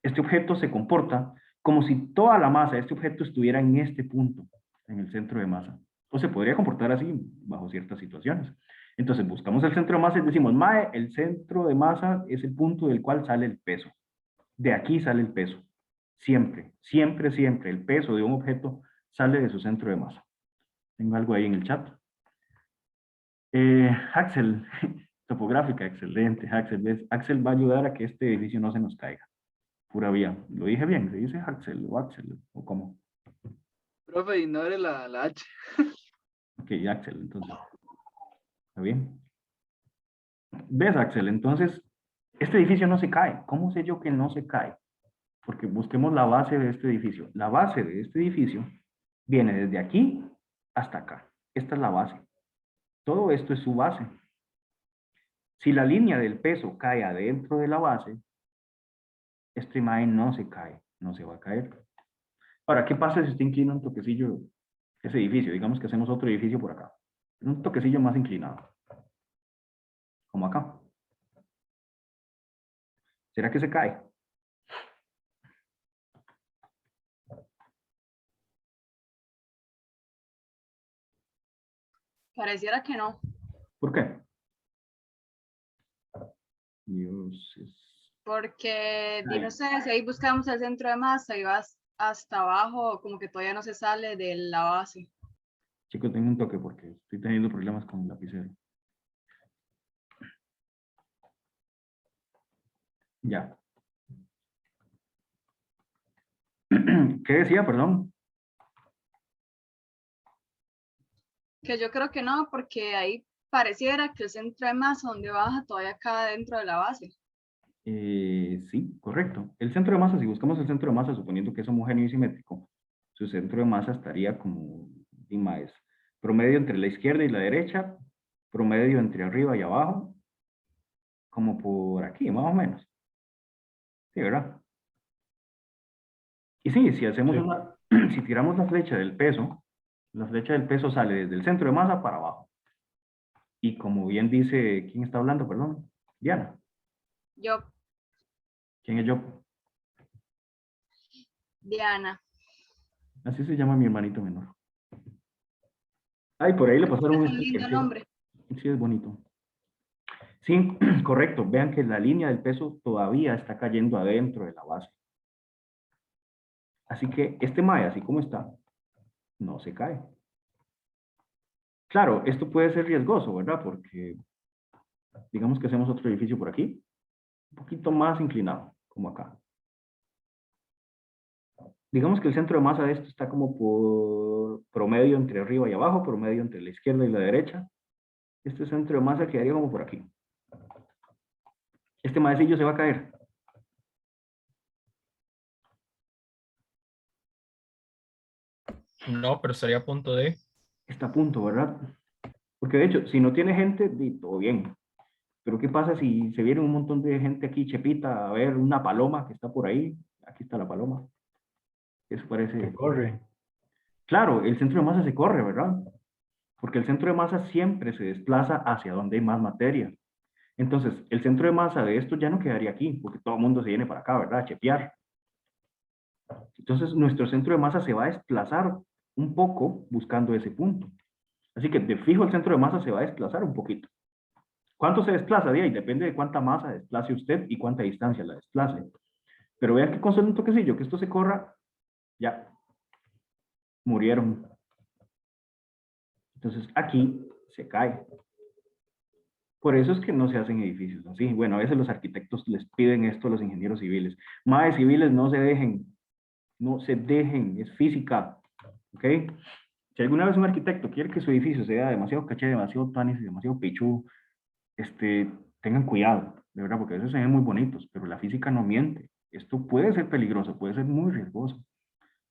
Este objeto se comporta como si toda la masa de este objeto estuviera en este punto, en el centro de masa. O se podría comportar así bajo ciertas situaciones. Entonces buscamos el centro de masa y decimos, mae, el centro de masa es el punto del cual sale el peso. De aquí sale el peso. Siempre, siempre, siempre el peso de un objeto sale de su centro de masa. Tengo algo ahí en el chat. Axel, topográfica, excelente. Axel, ¿ves? Axel va a ayudar a que este edificio no se nos caiga. Pura vía. ¿Lo dije bien? ¿Se dice Axel o Axel? ¿O cómo? Profe, ignore la H. Ok, Axel, entonces. ¿Está bien? ¿Ves, Axel? Entonces, este edificio no se cae. ¿Cómo sé yo que no se cae? Porque busquemos la base de este edificio. La base de este edificio viene desde aquí hasta acá. Esta es la base. Todo esto es su base. Si la línea del peso cae adentro de la base, esta imagen no se cae, no se va a caer. Ahora, ¿qué pasa si usted inclina un toquecillo ese edificio? Digamos que hacemos otro edificio por acá. Un toquecillo más inclinado. Como acá. ¿Será que se cae? Pareciera que no. ¿Por qué? Dios es... Porque, y no Ay, sé, si ahí buscamos el centro de masa y vas hasta abajo, como que todavía no se sale de la base. chicos, tengo un toque porque estoy teniendo problemas con el lapicero. Ya. ¿Qué decía, perdón? Que yo creo que no, porque ahí pareciera que el centro de masa donde baja todavía cae dentro de la base. Sí, correcto. El centro de masa, si buscamos el centro de masa, suponiendo que es homogéneo y simétrico, su centro de masa estaría como, dime, es promedio entre la izquierda y la derecha, promedio entre arriba y abajo, como por aquí, más o menos. Sí, ¿verdad? Y sí, si hacemos Sí. una, si tiramos la flecha del peso sale desde el centro de masa para abajo. Y como bien dice, ¿quién está hablando? Perdón, Diana. Yo, ¿Quién es yo? Diana, Así se llama mi hermanito menor. Ay, por ahí le pasaron es un un lindo sticker. nombre. Sí, es bonito. Sí, correcto. Vean que la línea del peso todavía está cayendo adentro de la base. Así que este mae, así como está, no se cae. Claro, esto puede ser riesgoso, ¿verdad? Porque digamos que hacemos otro edificio por aquí, un poquito más inclinado, como acá. Digamos que el centro de masa de esto está como por promedio entre arriba y abajo, promedio entre la izquierda y la derecha. Este centro de masa quedaría como por aquí. Este maecillo se va a caer. No, pero estaría a punto de. Está a punto, ¿verdad? Porque de hecho, si no tiene gente, todo bien. Pero ¿qué pasa si se viene un montón de gente aquí, chepita, a ver una paloma que está por ahí? Aquí está la paloma. Eso Que parece... corre. Claro, el centro de masa se corre, ¿verdad? Porque el centro de masa siempre se desplaza hacia donde hay más materia. Entonces, el centro de masa de esto ya no quedaría aquí, porque todo el mundo se viene para acá, ¿verdad? A chepear. Entonces, nuestro centro de masa se va a desplazar un poco buscando ese punto. Así que de fijo el centro de masa se va a desplazar un poquito. ¿Cuánto se desplaza? De ahí depende de cuánta masa desplace usted y cuánta distancia la desplace. Pero vean que con solo un toquecillo, que esto se corra, ya murieron. Entonces aquí se cae. Por eso es que no se hacen edificios así. Bueno, a veces los arquitectos les piden esto a los ingenieros civiles. Más civiles no se dejen, no se dejen, es física. ¿Ok? Si alguna vez un arquitecto quiere que su edificio sea demasiado caché, demasiado tanis y demasiado pichudo, tengan cuidado, de verdad, porque a veces se ven muy bonitos, pero la física no miente. Esto puede ser peligroso, puede ser muy riesgoso.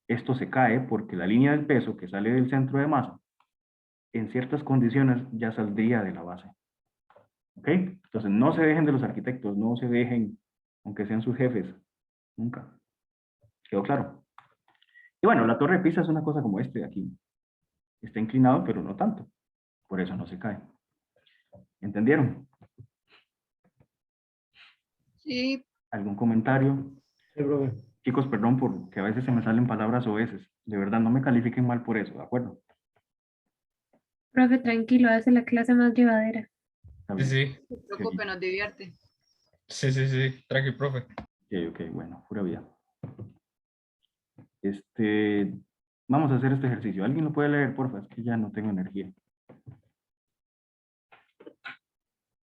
Esto se cae porque la línea del peso que sale del centro de masa, en ciertas condiciones ya saldría de la base. ¿Ok? Entonces no se dejen de los arquitectos, no se dejen, aunque sean sus jefes, nunca. ¿Quedó claro? Y bueno, la torre de Pisa es una cosa como este de aquí. Está inclinado, pero no tanto. Por eso no se cae. ¿Entendieron? Sí, ¿Algún comentario? Sí, profe. Chicos, perdón porque a veces se me salen palabras oeces. De verdad, no me califiquen mal por eso, ¿de acuerdo? Profe, tranquilo, hace la clase más llevadera. Está Sí, bien. sí, no se preocupe, nos divierte. sí, sí, sí. Tranqui, profe. Ok, bueno, pura vida. Vamos a hacer este ejercicio. ¿Alguien lo puede leer, porfa? Es que ya no tengo energía.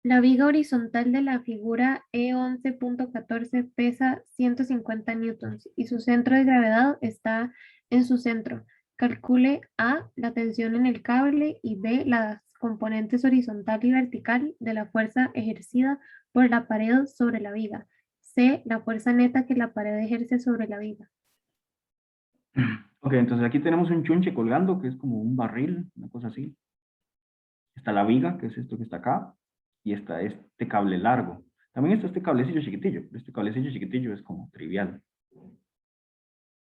La viga horizontal de la figura E11.14 pesa 150 newtons y su centro de gravedad está en su centro. calcule A, la tensión en el cable y B, las componentes horizontal y vertical de la fuerza ejercida por la pared sobre la viga. C, la fuerza neta que la pared ejerce sobre la viga. Ok, entonces aquí tenemos un chunche colgando, que es como un barril, una cosa así. Está la viga, que es esto que está acá, y está este cable largo. También está este cablecillo chiquitillo. Este cablecillo chiquitillo es como trivial.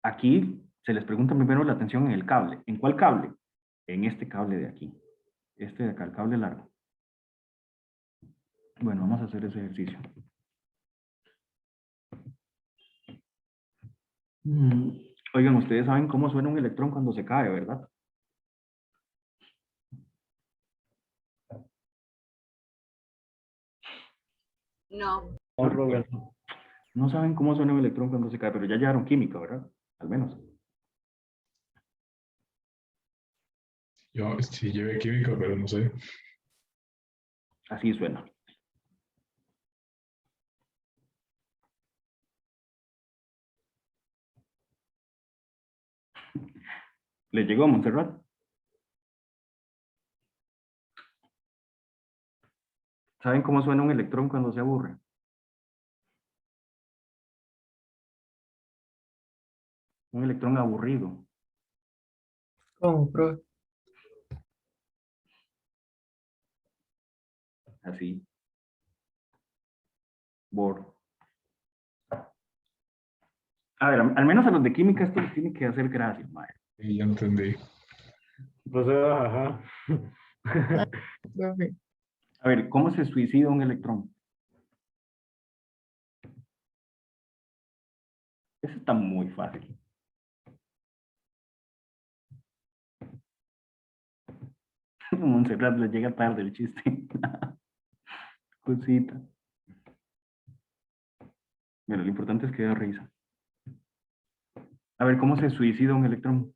Aquí se les pregunta primero la tensión en el cable. ¿En cuál cable? En este cable de aquí. Este de acá, el cable largo. Bueno, vamos a hacer ese ejercicio. Oigan, ustedes saben cómo suena un electrón cuando se cae, ¿verdad? No, No, Robert. No saben cómo suena un electrón cuando se cae, pero ya llevaron química, ¿verdad? Al menos. Yo sí llevé química, pero no sé. Así suena. ¿Le llegó a Montserrat? ¿Saben cómo suena un electrón cuando se aburre? Un electrón aburrido. ¿Cómo, profe? Así. Bor. A ver, al menos a los de química esto les tiene que hacer gracia, madre. Y ya entendí. Procedo, ajá. Profe. A ver, ¿cómo se suicida un electrón? Eso está muy fácil. Montserrat le llega tarde el chiste. Cosita. Pero lo importante es que da risa. A ver, ¿cómo se suicida un electrón?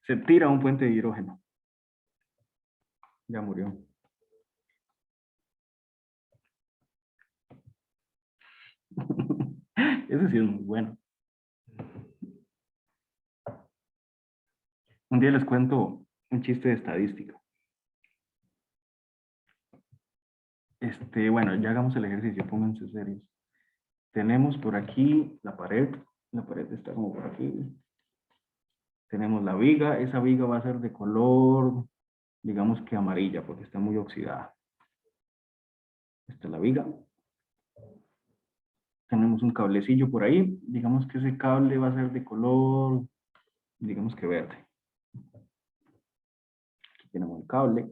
Se tira a un puente de hidrógeno. Ya murió. Ese sí es muy bueno. Un día les cuento un chiste de estadística. Bueno, ya hagamos el ejercicio, pónganse serios. Tenemos por aquí la pared está como por aquí. Tenemos la viga, esa viga va a ser de color, digamos que amarilla, porque está muy oxidada. Esta es la viga. Tenemos un cablecillo por ahí, digamos que ese cable va a ser de color, digamos que verde. Aquí tenemos el cable.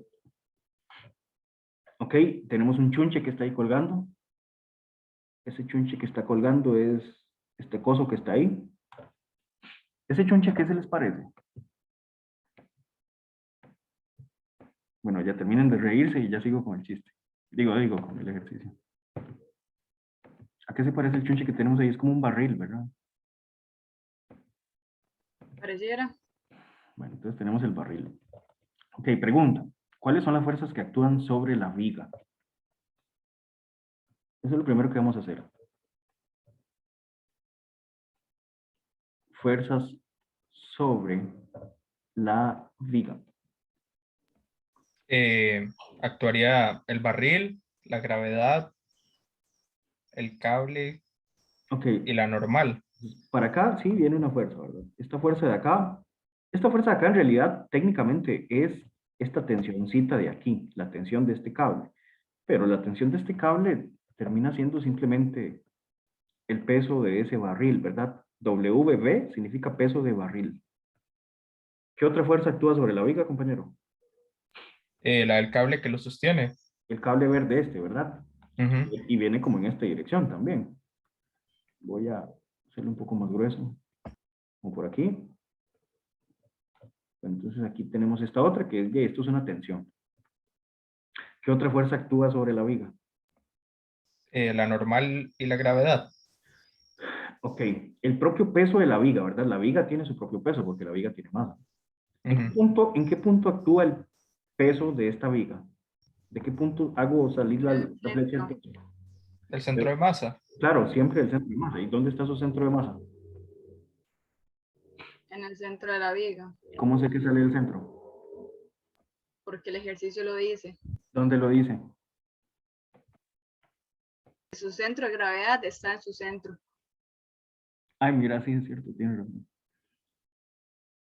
Ok, tenemos un chunche que está ahí colgando. Ese chunche que está colgando es este coso que está ahí. ¿Ese chunche qué se les parece? Bueno, ya terminen de reírse y ya sigo con el chiste. Digo, con el ejercicio. ¿A qué se parece el chunche que tenemos ahí? Es como un barril, ¿verdad? pareciera. Bueno, entonces tenemos el barril. Ok, pregunta. ¿Cuáles son las fuerzas que actúan sobre la viga? Eso es lo primero que vamos a hacer. Fuerzas sobre la viga. Actuaría el barril, la gravedad, el cable Ok, y la normal. para acá sí viene una fuerza, ¿verdad? Esta fuerza de acá en realidad técnicamente es esta tensioncita de aquí, la tensión de este cable. Pero la tensión de este cable termina siendo simplemente el peso de ese barril, ¿verdad? WB significa peso de barril. ¿Qué otra fuerza actúa sobre la viga, compañero? La del cable que lo sostiene. El cable verde ¿verdad? Ujú. Y viene como en esta dirección también. Voy a hacerlo un poco más grueso, como por aquí. Entonces aquí tenemos esta otra que es, esto es una tensión. ¿Qué otra fuerza actúa sobre la viga? La normal y la gravedad. Ok, el propio peso de la viga, ¿verdad? La viga tiene su propio peso porque la viga tiene masa. Ujú. ¿En qué punto actúa el peso de esta viga? ¿De qué punto hago salir la El flecha del centro. peso? El centro de masa. Entonces Claro, siempre el centro de masa. ¿Y dónde está su centro de masa? En el centro de la viga, ¿Cómo sé que sale del centro? porque el ejercicio lo dice. ¿Dónde lo dice? Su centro de gravedad está en su centro. Ay, mira, sí, es cierto, tiene razón.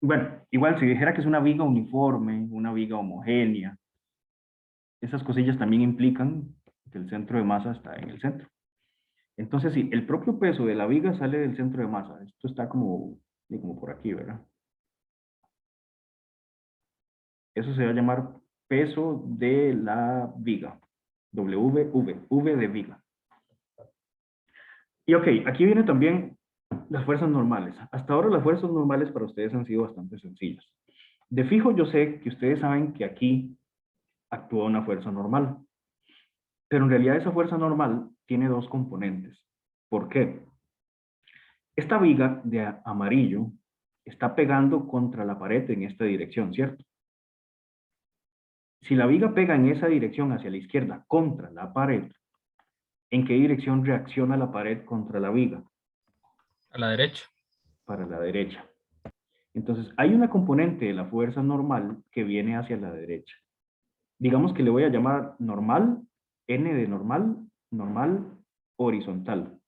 Bueno, igual si dijera que es una viga uniforme, una viga homogénea, esas cosillas también implican que el centro de masa está en el centro. Entonces, sí, el propio peso de la viga sale del centro de masa. Esto está como, como por aquí, ¿verdad? Eso se va a llamar peso de la viga. W de viga. Y ok, aquí vienen también las fuerzas normales. Hasta ahora las fuerzas normales para ustedes han sido bastante sencillas. De fijo yo sé que ustedes saben que aquí actúa una fuerza normal. Pero en realidad esa fuerza normal tiene dos componentes. ¿Por qué? Esta viga de amarillo está pegando contra la pared en esta dirección, ¿cierto? Si la viga pega en esa dirección hacia la izquierda contra la pared, ¿en qué dirección reacciona la pared contra la viga? A la derecha. Para la derecha. Entonces, hay una componente de la fuerza normal que viene hacia la derecha. Digamos que le voy a llamar normal, N de normal, normal horizontal,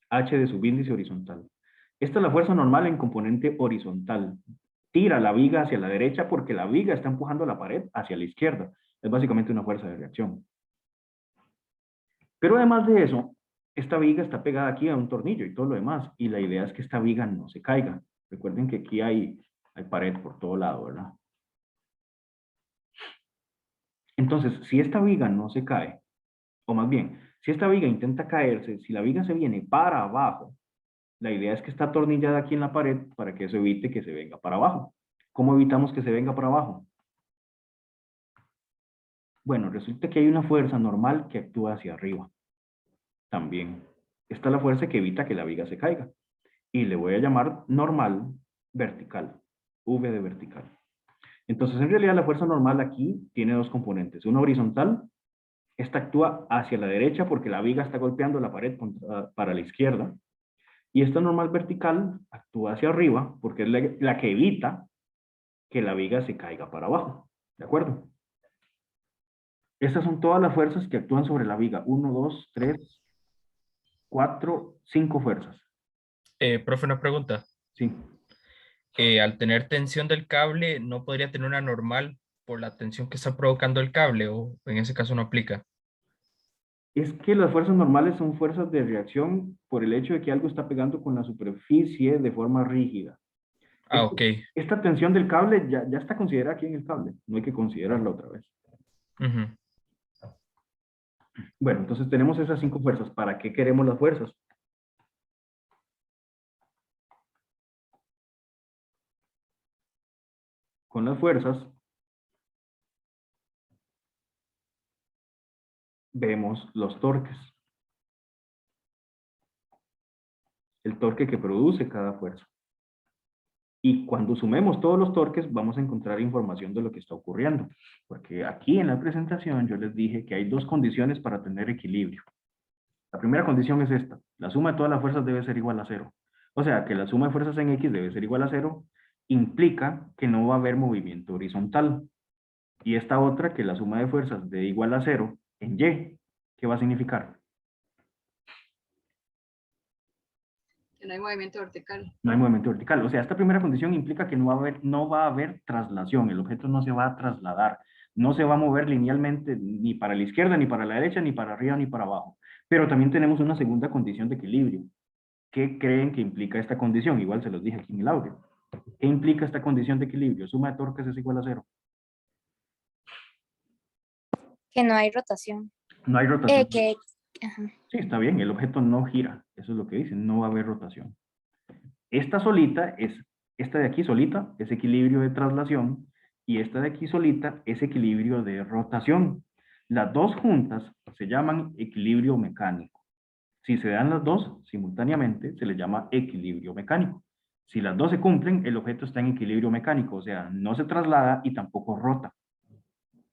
H de subíndice horizontal. Esta es la fuerza normal en componente horizontal. Tira la viga hacia la derecha porque la viga está empujando la pared hacia la izquierda. Es básicamente una fuerza de reacción. Pero además de eso, esta viga está pegada aquí a un tornillo y todo lo demás. Y la idea es que esta viga no se caiga. Recuerden que aquí hay pared por todo lado, ¿verdad? Entonces, si esta viga no se cae, o más bien, si esta viga intenta caerse, si la viga se viene para abajo, la idea es que está atornillada aquí en la pared para que eso evite que se venga para abajo. ¿Cómo evitamos que se venga para abajo? Bueno, resulta que hay una fuerza normal que actúa hacia arriba. También. Esta es la fuerza que evita que la viga se caiga. Y le voy a llamar normal vertical. V de vertical. Entonces, en realidad, la fuerza normal aquí tiene dos componentes. Una horizontal. Esta actúa hacia la derecha porque la viga está golpeando la pared para la izquierda. Y esta normal vertical actúa hacia arriba porque es la que evita que la viga se caiga para abajo. ¿De acuerdo? Estas son todas las fuerzas que actúan sobre la viga. 1, 2, 3, 4, 5 fuerzas. Profe, una pregunta. Sí. Al tener tensión del cable, ¿no podría tener una normal por la tensión que está provocando el cable? ¿O en ese caso no aplica? Es que las fuerzas normales son fuerzas de reacción por el hecho de que algo está pegando con la superficie de forma rígida. Ah, ok. Esta tensión del cable ya está considerada aquí en el cable. No hay que considerarla otra vez. Ujú. Bueno, entonces tenemos esas 5 fuerzas. ¿Para qué queremos las fuerzas? Con las fuerzas vemos los torques. El torque que produce cada fuerza. Y cuando sumemos todos los torques, vamos a encontrar información de lo que está ocurriendo. Porque aquí en la presentación yo les dije que hay dos condiciones para tener equilibrio. La primera condición es esta. La suma de todas las fuerzas debe ser igual a 0. O sea, que la suma de fuerzas en X debe ser igual a 0. Implica que no va a haber movimiento horizontal. Y esta otra, que la suma de fuerzas de igual a 0 en Y, ¿qué va a significar? Que no hay movimiento vertical. No hay movimiento vertical. O sea, esta primera condición implica que no va a haber traslación. El objeto no se va a trasladar. No se va a mover linealmente ni para la izquierda, ni para la derecha, ni para arriba, ni para abajo. Pero también tenemos una segunda condición de equilibrio. ¿Qué creen que implica esta condición? Igual se los dije aquí en el audio. ¿Qué implica esta condición de equilibrio? Suma de torques es igual a 0. Que no hay rotación. No hay rotación. Ajá. Sí, está bien. El objeto no gira. Eso es lo que dicen. No va a haber rotación. Esta solita esta de aquí solita es equilibrio de traslación y esta de aquí solita es equilibrio de rotación. Las dos juntas se llaman equilibrio mecánico. Si se dan las dos simultáneamente, se le llama equilibrio mecánico. Si las dos se cumplen, el objeto está en equilibrio mecánico, o sea, no se traslada y tampoco rota.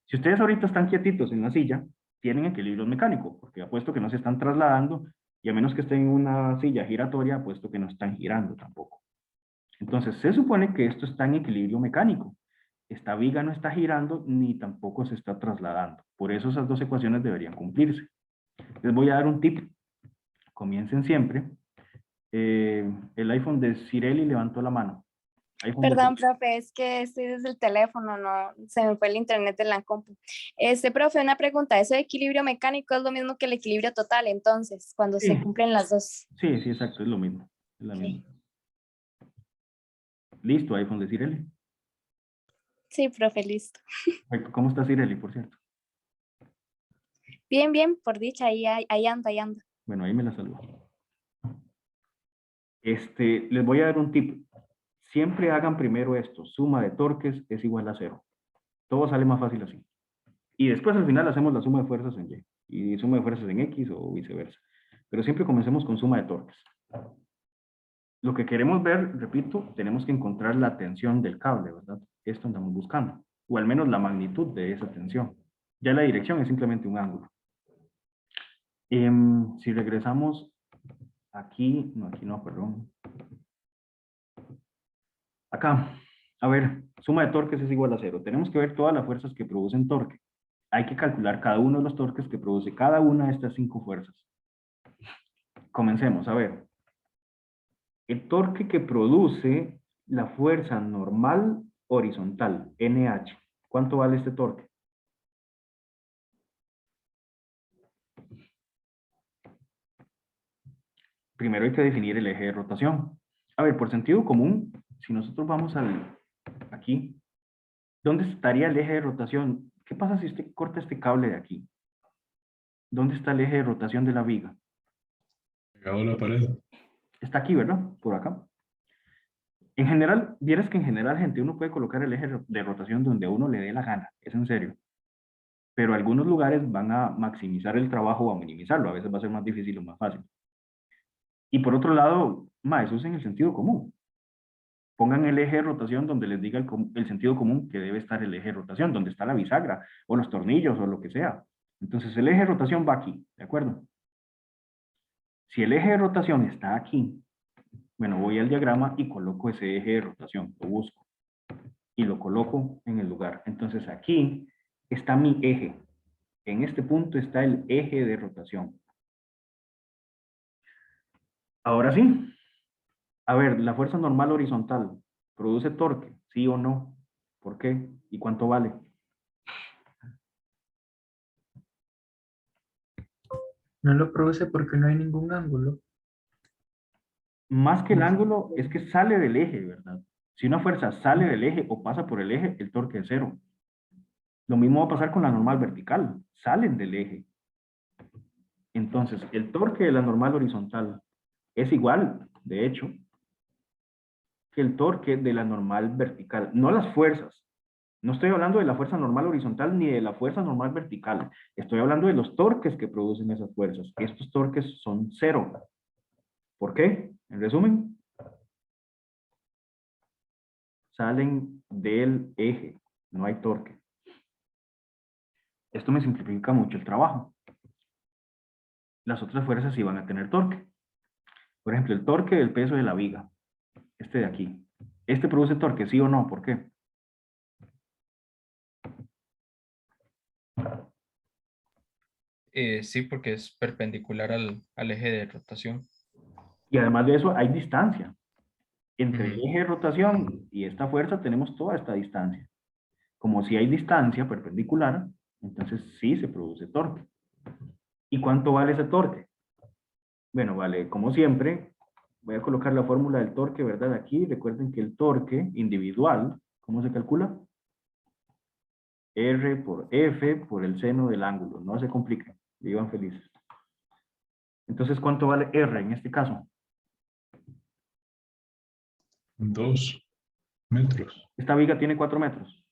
Si ustedes ahorita están quietitos en la silla, tienen equilibrio mecánico, porque apuesto que no se están trasladando Y a menos que estén en una silla giratoria, puesto que no están girando tampoco. Entonces, se supone que esto está en equilibrio mecánico. Esta viga no está girando ni tampoco se está trasladando. Por eso esas dos ecuaciones deberían cumplirse. Les voy a dar un tip. Comiencen siempre. El iPhone de Cirelli levantó la mano. Perdón, profe, es que estoy desde el teléfono, no, se me fue el internet de la compu. Profe, una pregunta, ¿eso de equilibrio mecánico es lo mismo que el equilibrio total, entonces, cuando se cumplen las dos? Sí, sí, exacto, es lo mismo. Es la misma. Listo, iPhone de Cirelli. Sí, profe, listo. ¿Cómo está Cirelli, por cierto? Bien, bien, por dicha, ahí anda, ahí anda. Bueno, ahí me la saludo. Les voy a dar un tip. Siempre hagan primero esto. Suma de torques es igual a 0. Todo sale más fácil así. Y después al final hacemos la suma de fuerzas en Y. Y suma de fuerzas en X o viceversa. Pero siempre comencemos con suma de torques. Lo que queremos ver, repito, tenemos que encontrar la tensión del cable, ¿verdad? Esto andamos buscando. O al menos la magnitud de esa tensión. Ya la dirección es simplemente un ángulo. Si regresamos aquí no, perdón. Acá, a ver, suma de torques es igual a 0. Tenemos que ver todas las fuerzas que producen torque. Hay que calcular cada uno de los torques que produce cada una de estas 5 fuerzas. Comencemos, a ver. El torque que produce la fuerza normal horizontal, NH. ¿Cuánto vale este torque? Primero hay que definir el eje de rotación. A ver, por sentido común, si nosotros vamos aquí, ¿dónde estaría el eje de rotación? ¿Qué pasa si usted corta este cable de aquí? ¿Dónde está el eje de rotación de la viga? Pegado a la pared. Está aquí, ¿verdad? Por acá. En general, vieras que en general, gente, uno puede colocar el eje de rotación donde a uno le dé la gana. Es en serio. Pero algunos lugares van a maximizar el trabajo o a minimizarlo. A veces va a ser más difícil o más fácil. Y por otro lado, eso es en el sentido común. Pongan el eje de rotación donde les diga el sentido común que debe estar el eje de rotación, donde está la bisagra, o los tornillos, o lo que sea. Entonces el eje de rotación va aquí, ¿de acuerdo? Si el eje de rotación está aquí, bueno, voy al diagrama y coloco ese eje de rotación, lo busco, y lo coloco en el lugar. Entonces aquí está mi eje. En este punto está el eje de rotación. Ahora sí. A ver, la fuerza normal horizontal, ¿produce torque? ¿Sí o no? ¿Por qué? ¿Y cuánto vale? No lo produce porque no hay ningún ángulo. Más que el ángulo, es que sale del eje, ¿verdad? Si una fuerza sale del eje o pasa por el eje, el torque es 0. Lo mismo va a pasar con la normal vertical. Salen del eje. Entonces, el torque de la normal horizontal es igual, de hecho, que el torque de la normal vertical. No las fuerzas. No estoy hablando de la fuerza normal horizontal ni de la fuerza normal vertical. Estoy hablando de los torques que producen esas fuerzas. Estos torques son 0. ¿Por qué? En resumen, salen del eje. No hay torque. Esto me simplifica mucho el trabajo. Las otras fuerzas sí van a tener torque. Por ejemplo, el torque del peso de la viga. Este de aquí. ¿Este produce torque, sí o no? ¿Por qué? Sí, porque es perpendicular al eje de rotación. Y además de eso, hay distancia. Entre el Ujú. eje de rotación y esta fuerza tenemos toda esta distancia. Como si hay distancia perpendicular, entonces sí se produce torque. ¿Y cuánto vale ese torque? Bueno, vale, como siempre, voy a colocar la fórmula del torque, ¿verdad? Aquí, recuerden que el torque individual, ¿cómo se calcula? R por F por el seno del ángulo. No se compliquen, vivan felices. Entonces, ¿cuánto vale R en este caso? 2 metros. Esta viga tiene 4 metros.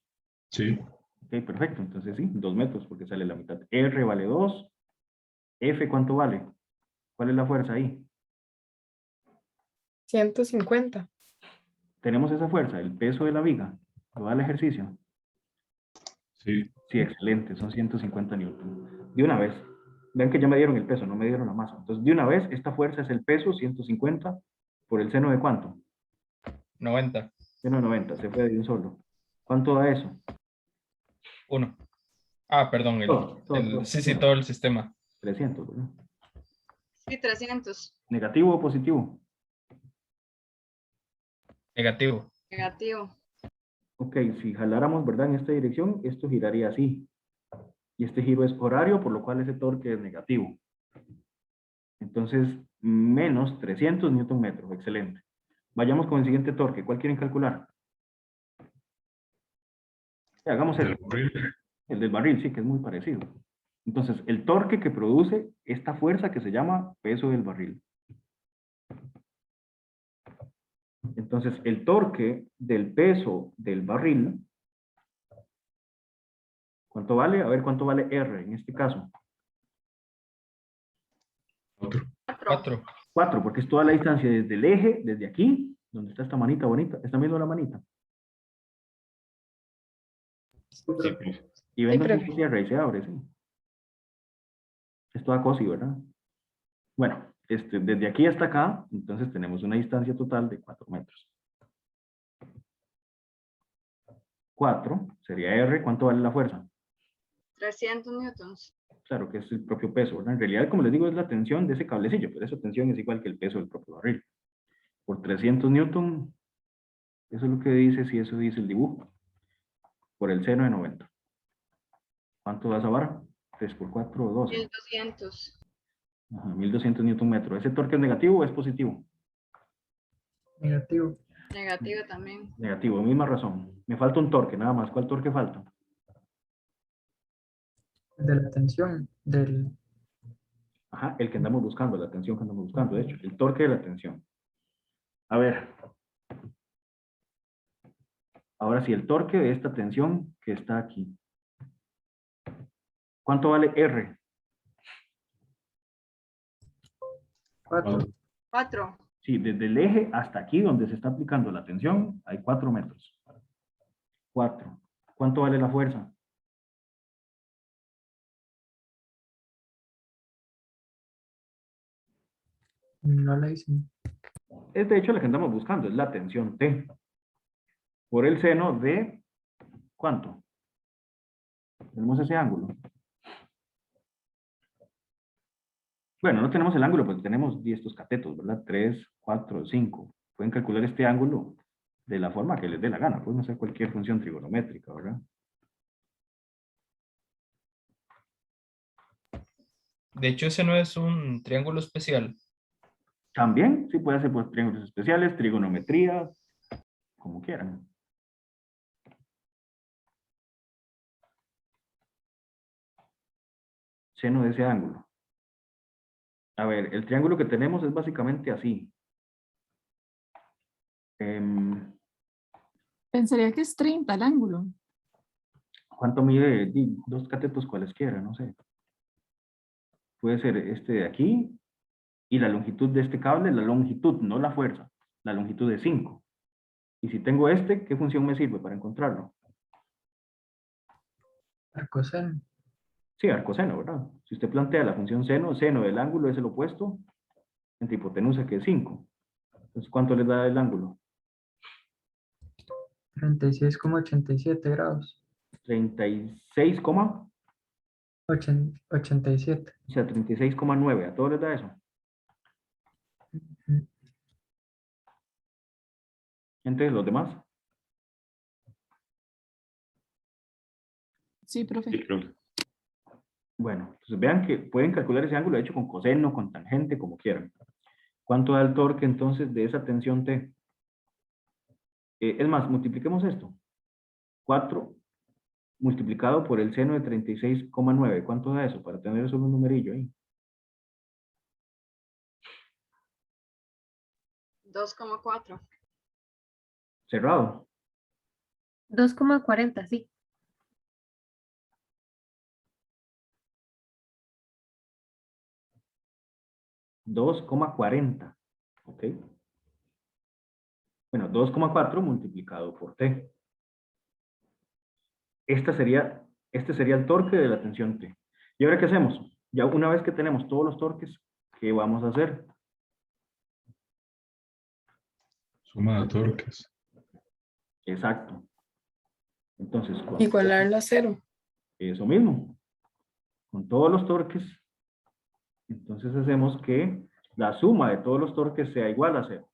Sí. Ok, perfecto. Entonces sí, 2 metros porque sale la mitad. R vale 2. F, ¿cuánto vale? ¿Cuál es la fuerza ahí? 150. Tenemos esa fuerza, el peso de la viga. ¿Lo da el ejercicio? Sí. Sí, excelente. Son 150 newton. De una vez. Vean que ya me dieron el peso, no me dieron la masa. Entonces, de una vez, esta fuerza es el peso, 150, por el seno de ¿cuánto? 90. Seno de 90, se fue de un solo. ¿Cuánto da eso? 1. Ah, perdón. Todo. Sí, todo el sistema. 300, ¿verdad? Sí, 300. ¿Negativo o positivo? Negativo. Negativo. Ok, si jaláramos, ¿verdad? En esta dirección, esto giraría así. Y este giro es horario, por lo cual ese torque es negativo. Entonces, menos 300 newton metros. Excelente. Vayamos con el siguiente torque. ¿Cuál quieren calcular? Hagamos Del el barril. del barril, sí, que es muy parecido. Entonces, el torque que produce esta fuerza que se llama peso del barril. Entonces, el torque del peso del barril, ¿cuánto vale? A ver, ¿cuánto vale R en este caso? 4. 4. 4, porque es toda la distancia desde el eje, desde aquí, donde está esta manita bonita. ¿Está viendo la manita? Sí, profe. Y ven donde profe. se cierra y se abre, sí. Es toda COSI, ¿verdad? Bueno, desde aquí hasta acá, entonces tenemos una distancia total de 4 metros. 4 sería R. ¿Cuánto vale la fuerza? 300 newtons. Claro que es el propio peso, ¿verdad? En realidad, como les digo, es la tensión de ese cablecillo, pero esa tensión es igual que el peso del propio barril. Por 300 newton, eso es lo que dice, si eso dice el dibujo, por el seno de 90. ¿Cuánto da esa vara? 3 por 4, 12. 1200. Ajá, 1200 newton metro. ¿Ese torque es negativo o es positivo? Negativo. Negativo también. Negativo, misma razón. Me falta un torque, nada más. ¿Cuál torque falta? De la tensión. Del... Ajá, el que andamos buscando, la tensión que andamos buscando, de hecho, el torque de la tensión. A ver. Ahora sí, el torque de esta tensión que está aquí. ¿Cuánto vale R? 4. 4. Sí, desde el eje hasta aquí donde se está aplicando la tensión, hay 4 metros. 4. ¿Cuánto vale la fuerza? No la hice. Es de hecho la que andamos buscando, es la tensión T. Por el seno de, ¿cuánto? Tenemos ese ángulo. Bueno, no tenemos el ángulo porque tenemos estos catetos, ¿verdad? 3, 4, 5. Pueden calcular este ángulo de la forma que les dé la gana. Pueden hacer cualquier función trigonométrica, ¿verdad? De hecho, ese no es un triángulo especial. También, sí, puede hacer pues, triángulos especiales, trigonometría, como quieran. Seno de ese ángulo. A ver, el triángulo que tenemos es básicamente así. Pensaría que es 30 el ángulo. ¿Cuánto mide? Dos catetos cualesquiera, no sé. Puede ser este de aquí y la longitud de este cable, la longitud, no la fuerza. La longitud de 5. Y si tengo este, ¿qué función me sirve para encontrarlo? Arcoseno. Sí, arcoseno, ¿verdad? Si usted plantea la función seno, seno del ángulo es el opuesto entre hipotenusa, que es 5. Entonces, ¿cuánto le da el ángulo? 36,87 grados. 36, 87. o sea, 36,9. ¿A todos les da eso? Entre los demás. Sí, profe. Sí, profe. Bueno, entonces vean que pueden calcular ese ángulo, de hecho, con coseno, con tangente, como quieran. ¿Cuánto da el torque, entonces, de esa tensión T? Es más, multipliquemos esto. 4 multiplicado por el seno de 36,9. ¿Cuánto da eso? Para tener solo un numerillo ahí. 2,4. Cerrado. 2,40, sí. 2,40. ¿Ok? Bueno, 2,4 multiplicado por T. Este sería el torque de la tensión T. ¿Y ahora qué hacemos? Ya una vez que tenemos todos los torques, ¿qué vamos a hacer? Suma de torques. Exacto. Entonces, Igualarlo a cero. eso mismo. Con todos los torques, entonces hacemos que la suma de todos los torques sea igual a 0.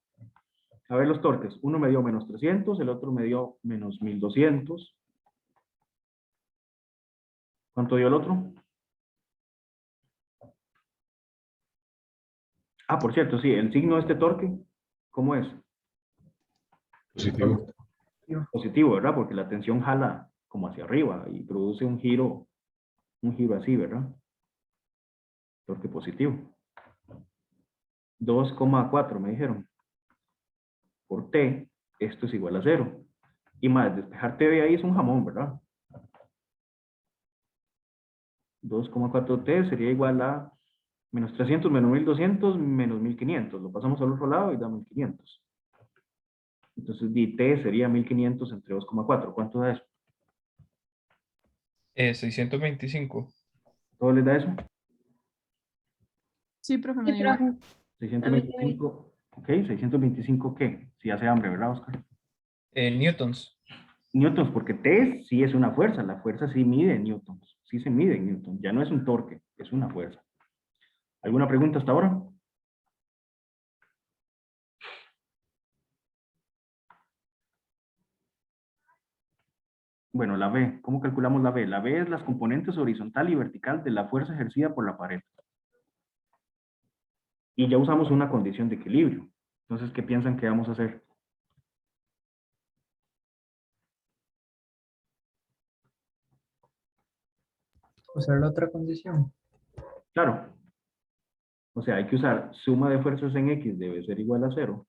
A ver los torques. Uno me dio menos 300, el otro me dio menos 1200. ¿Cuánto dio el otro? Ah, por cierto, sí, el signo de este torque, ¿cómo es? Positivo. Positivo, ¿verdad? Porque la tensión jala como hacia arriba y produce un giro así, ¿verdad? Torque positivo. 2,4 me dijeron. Por T, esto es igual a 0. Y más, despejar T de ahí es un jamón, ¿verdad? 2,4T sería igual a menos 300 menos 1200 menos 1500. Lo pasamos al otro lado y da 1500. Entonces, T sería 1500 entre 2,4. ¿Cuánto da eso? 625. ¿Todo les da eso? Sí, profe, me Sí, da igual. profe. 625. Ok, 625 ¿qué? Si hace hambre, ¿verdad, Oscar? Newtons. Newtons, porque T sí es una fuerza. La fuerza sí mide en newtons. Sí se mide en newtons. Ya no es un torque, es una fuerza. ¿Alguna pregunta hasta ahora? Bueno, la B. ¿Cómo calculamos la B? La B es las componentes horizontal y vertical de la fuerza ejercida por la pared. Y ya usamos una condición de equilibrio. Entonces, ¿qué piensan que vamos a hacer? Usar la otra condición. Claro. O sea, hay que usar suma de fuerzas en X debe ser igual a 0.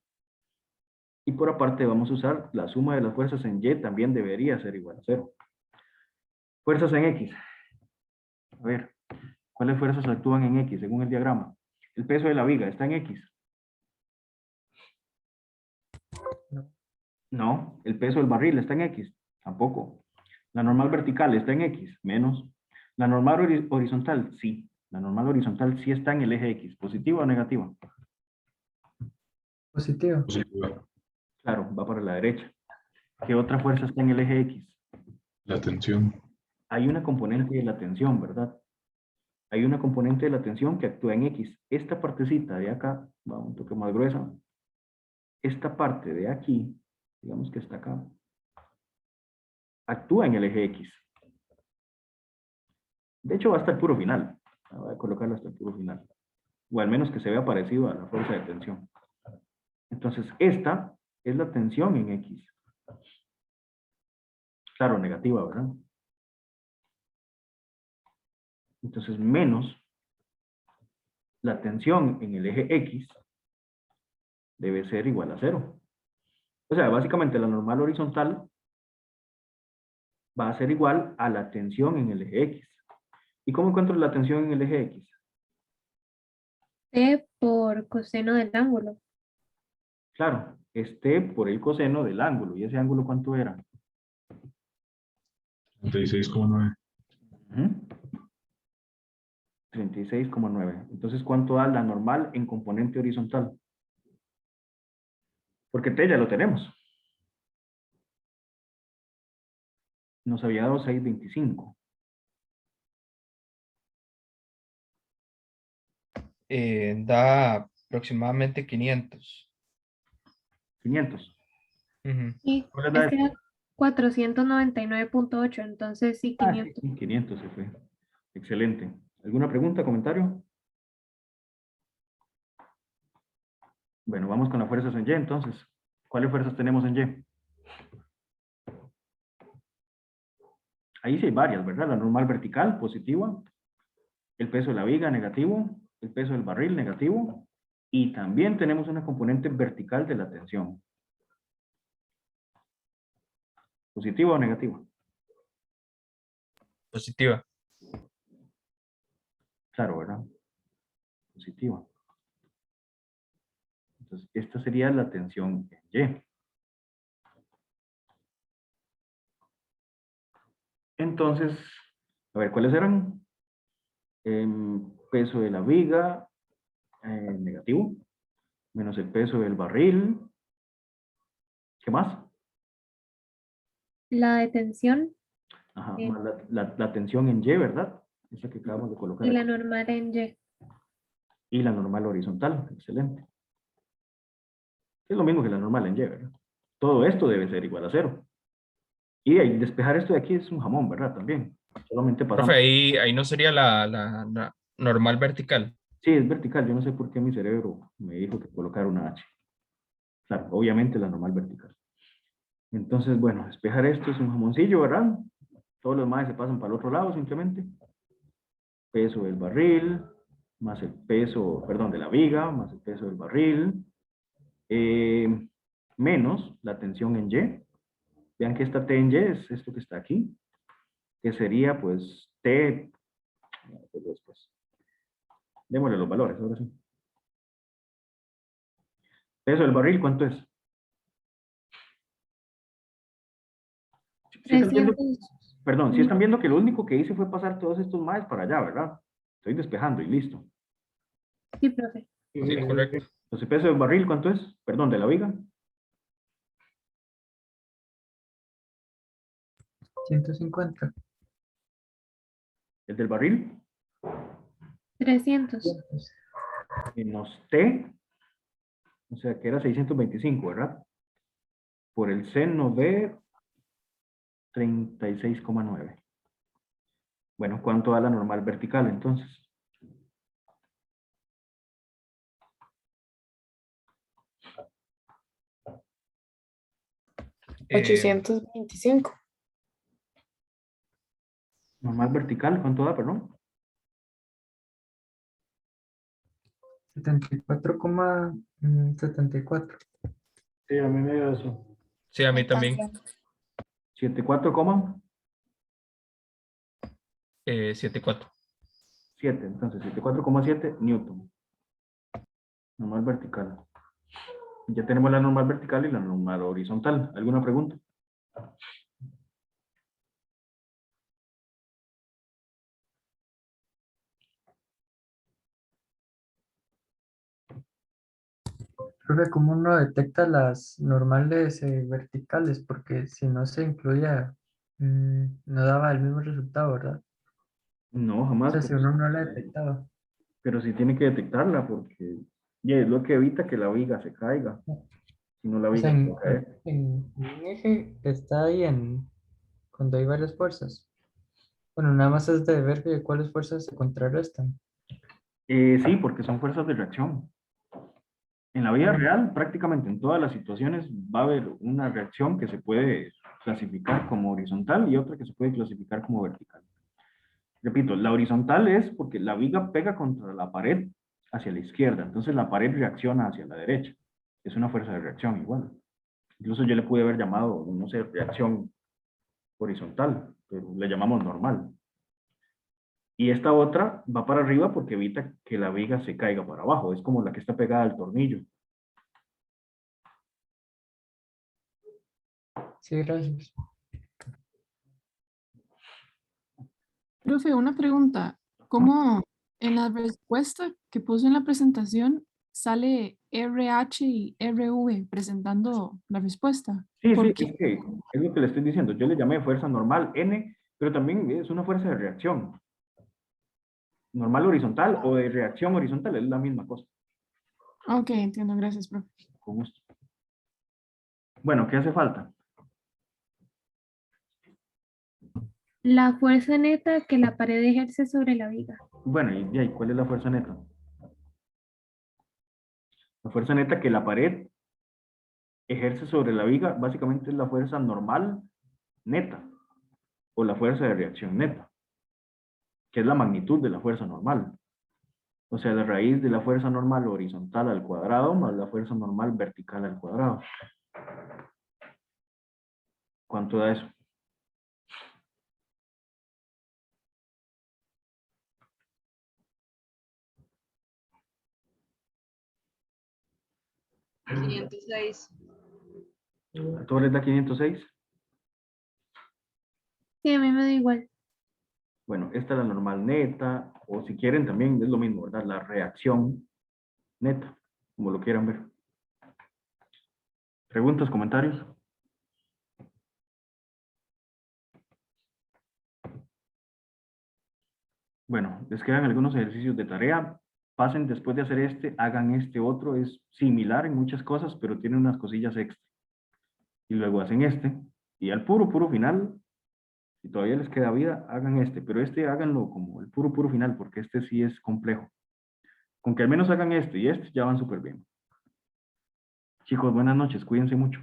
Y por aparte vamos a usar la suma de las fuerzas en Y también debería ser igual a 0. Fuerzas en X. A ver, ¿cuáles fuerzas actúan en X según el diagrama? El peso de la viga está en X. No. No, el peso del barril está en X. Tampoco. La normal vertical está en X. Menos. La normal horizontal, sí. La normal horizontal sí está en el eje X. ¿Positiva o negativa? Positivo. Positivo. Claro, va para la derecha. ¿Qué otra fuerza está en el eje X? La tensión. Hay una componente de la tensión, ¿verdad? Hay una componente de la tensión que actúa en X. Esta partecita de acá, va un toque más gruesa. Esta parte de aquí, digamos que está acá, actúa en el eje X. De hecho, va hasta el puro final. Voy a colocarlo hasta el puro final. O al menos que se vea parecido a la fuerza de tensión. Entonces, esta es la tensión en X. Claro, negativa, ¿verdad? Entonces, menos la tensión en el eje X debe ser igual a 0. O sea, básicamente la normal horizontal va a ser igual a la tensión en el eje X. ¿Y cómo encuentro la tensión en el eje X? T por coseno del ángulo. Claro, es T por el coseno del ángulo. ¿Y ese ángulo cuánto era? 36,9. 36,9. Entonces, ¿cuánto da la normal en componente horizontal? Porque T ya lo tenemos. Nos había dado 625. Da aproximadamente 500. 500. Ujú. Y ¿Cuál es la es que era 499.8, entonces sí, Ah, 500. sí, 500 se fue. Excelente. ¿Alguna pregunta, comentario? Bueno, vamos con las fuerzas en Y entonces. ¿Cuáles fuerzas tenemos en Y? Ahí sí hay varias, ¿verdad? La normal vertical, positiva. El peso de la viga, negativo. El peso del barril, negativo. Y también tenemos una componente vertical de la tensión. ¿Positiva o negativa? Positiva. Claro, ¿verdad? Positiva. Entonces, esta sería la tensión en Y. Entonces, a ver, ¿cuáles eran? Peso de la viga, negativo, menos el peso del barril. ¿Qué más? La detención Ajá, Eh, más la tensión en Y, ¿verdad? Esa que acabamos de colocar y la aquí. normal en Y. Y la normal horizontal, excelente. Es lo mismo que la normal en Y, ¿verdad? Todo esto debe ser igual a 0. Y despejar esto de aquí es un jamón, ¿verdad? También. Solamente Profe, pasamos. ahí no sería la normal vertical. Sí, es vertical. Yo no sé por qué mi cerebro me dijo que colocar una H. Claro, obviamente la normal vertical. Entonces, bueno, despejar esto es un jamoncillo, ¿verdad? Todos los demás se pasan para el otro lado simplemente. Peso del barril, más el peso, perdón, de la viga, más el peso del barril, menos la tensión en Y. Vean que esta T en Y es esto que está aquí, que sería pues T, después. Démosle los valores, ahora sí. Peso del barril, ¿cuánto es? Si están viendo, 300. perdón, si están viendo que lo único que hice fue pasar todos estos más para allá, ¿verdad? Estoy despejando y listo. Sí, profe. Sí, correcto. Entonces, peso del barril, ¿cuánto es? Perdón, de la viga. 150. El del barril, 300. menos T, o sea que era 625, ¿verdad? Por el seno de 36,9. Bueno, ¿cuánto da la normal vertical entonces? Eh, 825. Normal vertical, ¿cuánto da, perdón? 74,74. Sí, a mí me dio eso. sí, a mí también. 74, ¿cómo? 7,4. 7, entonces 74,7 newton. Normal vertical. Ya tenemos la normal vertical y la normal horizontal. ¿Alguna pregunta? Profe, ¿cómo uno detecta las normales verticales? Porque si no se incluía, no daba el mismo resultado, ¿verdad? No, O jamás. sea, si uno no la detectaba. Pero sí tiene que detectarla porque ya es lo que evita que la viga se caiga. Si no, la O sea, viga se va a caer. en un eje está ahí cuando hay varias fuerzas. Bueno, nada más es de ver cuáles fuerzas se contrarrestan. Sí, porque son fuerzas de reacción. En la vida real, prácticamente en todas las situaciones va a haber una reacción que se puede clasificar como horizontal y otra que se puede clasificar como vertical. Repito, la horizontal es porque la viga pega contra la pared hacia la izquierda, entonces la pared reacciona hacia la derecha. Es una fuerza de reacción igual. Incluso yo le pude haber llamado, no sé, reacción horizontal, pero le llamamos normal. Y esta otra va para arriba porque evita que la viga se caiga para abajo. Es como la que está pegada al tornillo. Sí, gracias. Profe, una pregunta. ¿Cómo en la respuesta que puso en la presentación sale RH y RV presentando la respuesta? Sí, sí, ¿Por es qué? que es lo que le estoy diciendo. Yo le llamé fuerza normal N, pero también es una fuerza de reacción. Normal horizontal o de reacción horizontal, es la misma cosa. Ok, entiendo. Gracias, profe. Con gusto. Bueno, ¿qué hace falta? La fuerza neta que la pared ejerce sobre la viga. Bueno, y ahí, ¿cuál es la fuerza neta? La fuerza neta que la pared ejerce sobre la viga, básicamente es la fuerza normal neta, o la fuerza de reacción neta, que es la magnitud de la fuerza normal. O sea, la raíz de la fuerza normal horizontal al cuadrado más la fuerza normal vertical al cuadrado. ¿Cuánto da eso? $506. ¿A todos les da 506? Sí, a mí me da igual. Bueno, esta es la normal neta, o si quieren también es lo mismo, ¿verdad? La reacción neta, como lo quieran ver. ¿Preguntas, comentarios? Bueno, les quedan algunos ejercicios de tarea. Pasen después de hacer este, hagan este otro. Es similar en muchas cosas, pero tiene unas cosillas extra. Y luego hacen este. Y al puro final, si todavía les queda vida, hagan este. Pero este háganlo como el puro final, porque este sí es complejo. Con que al menos hagan este y este, ya van súper bien. Chicos, buenas noches. Cuídense mucho.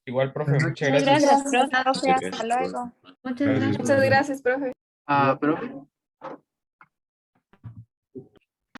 Igual, profe, Buenas muchas Muchas gracias. gracias, profe. Gracias, Hasta luego. Muchas Gracias, gracias. Muchas gracias, profe. Profe.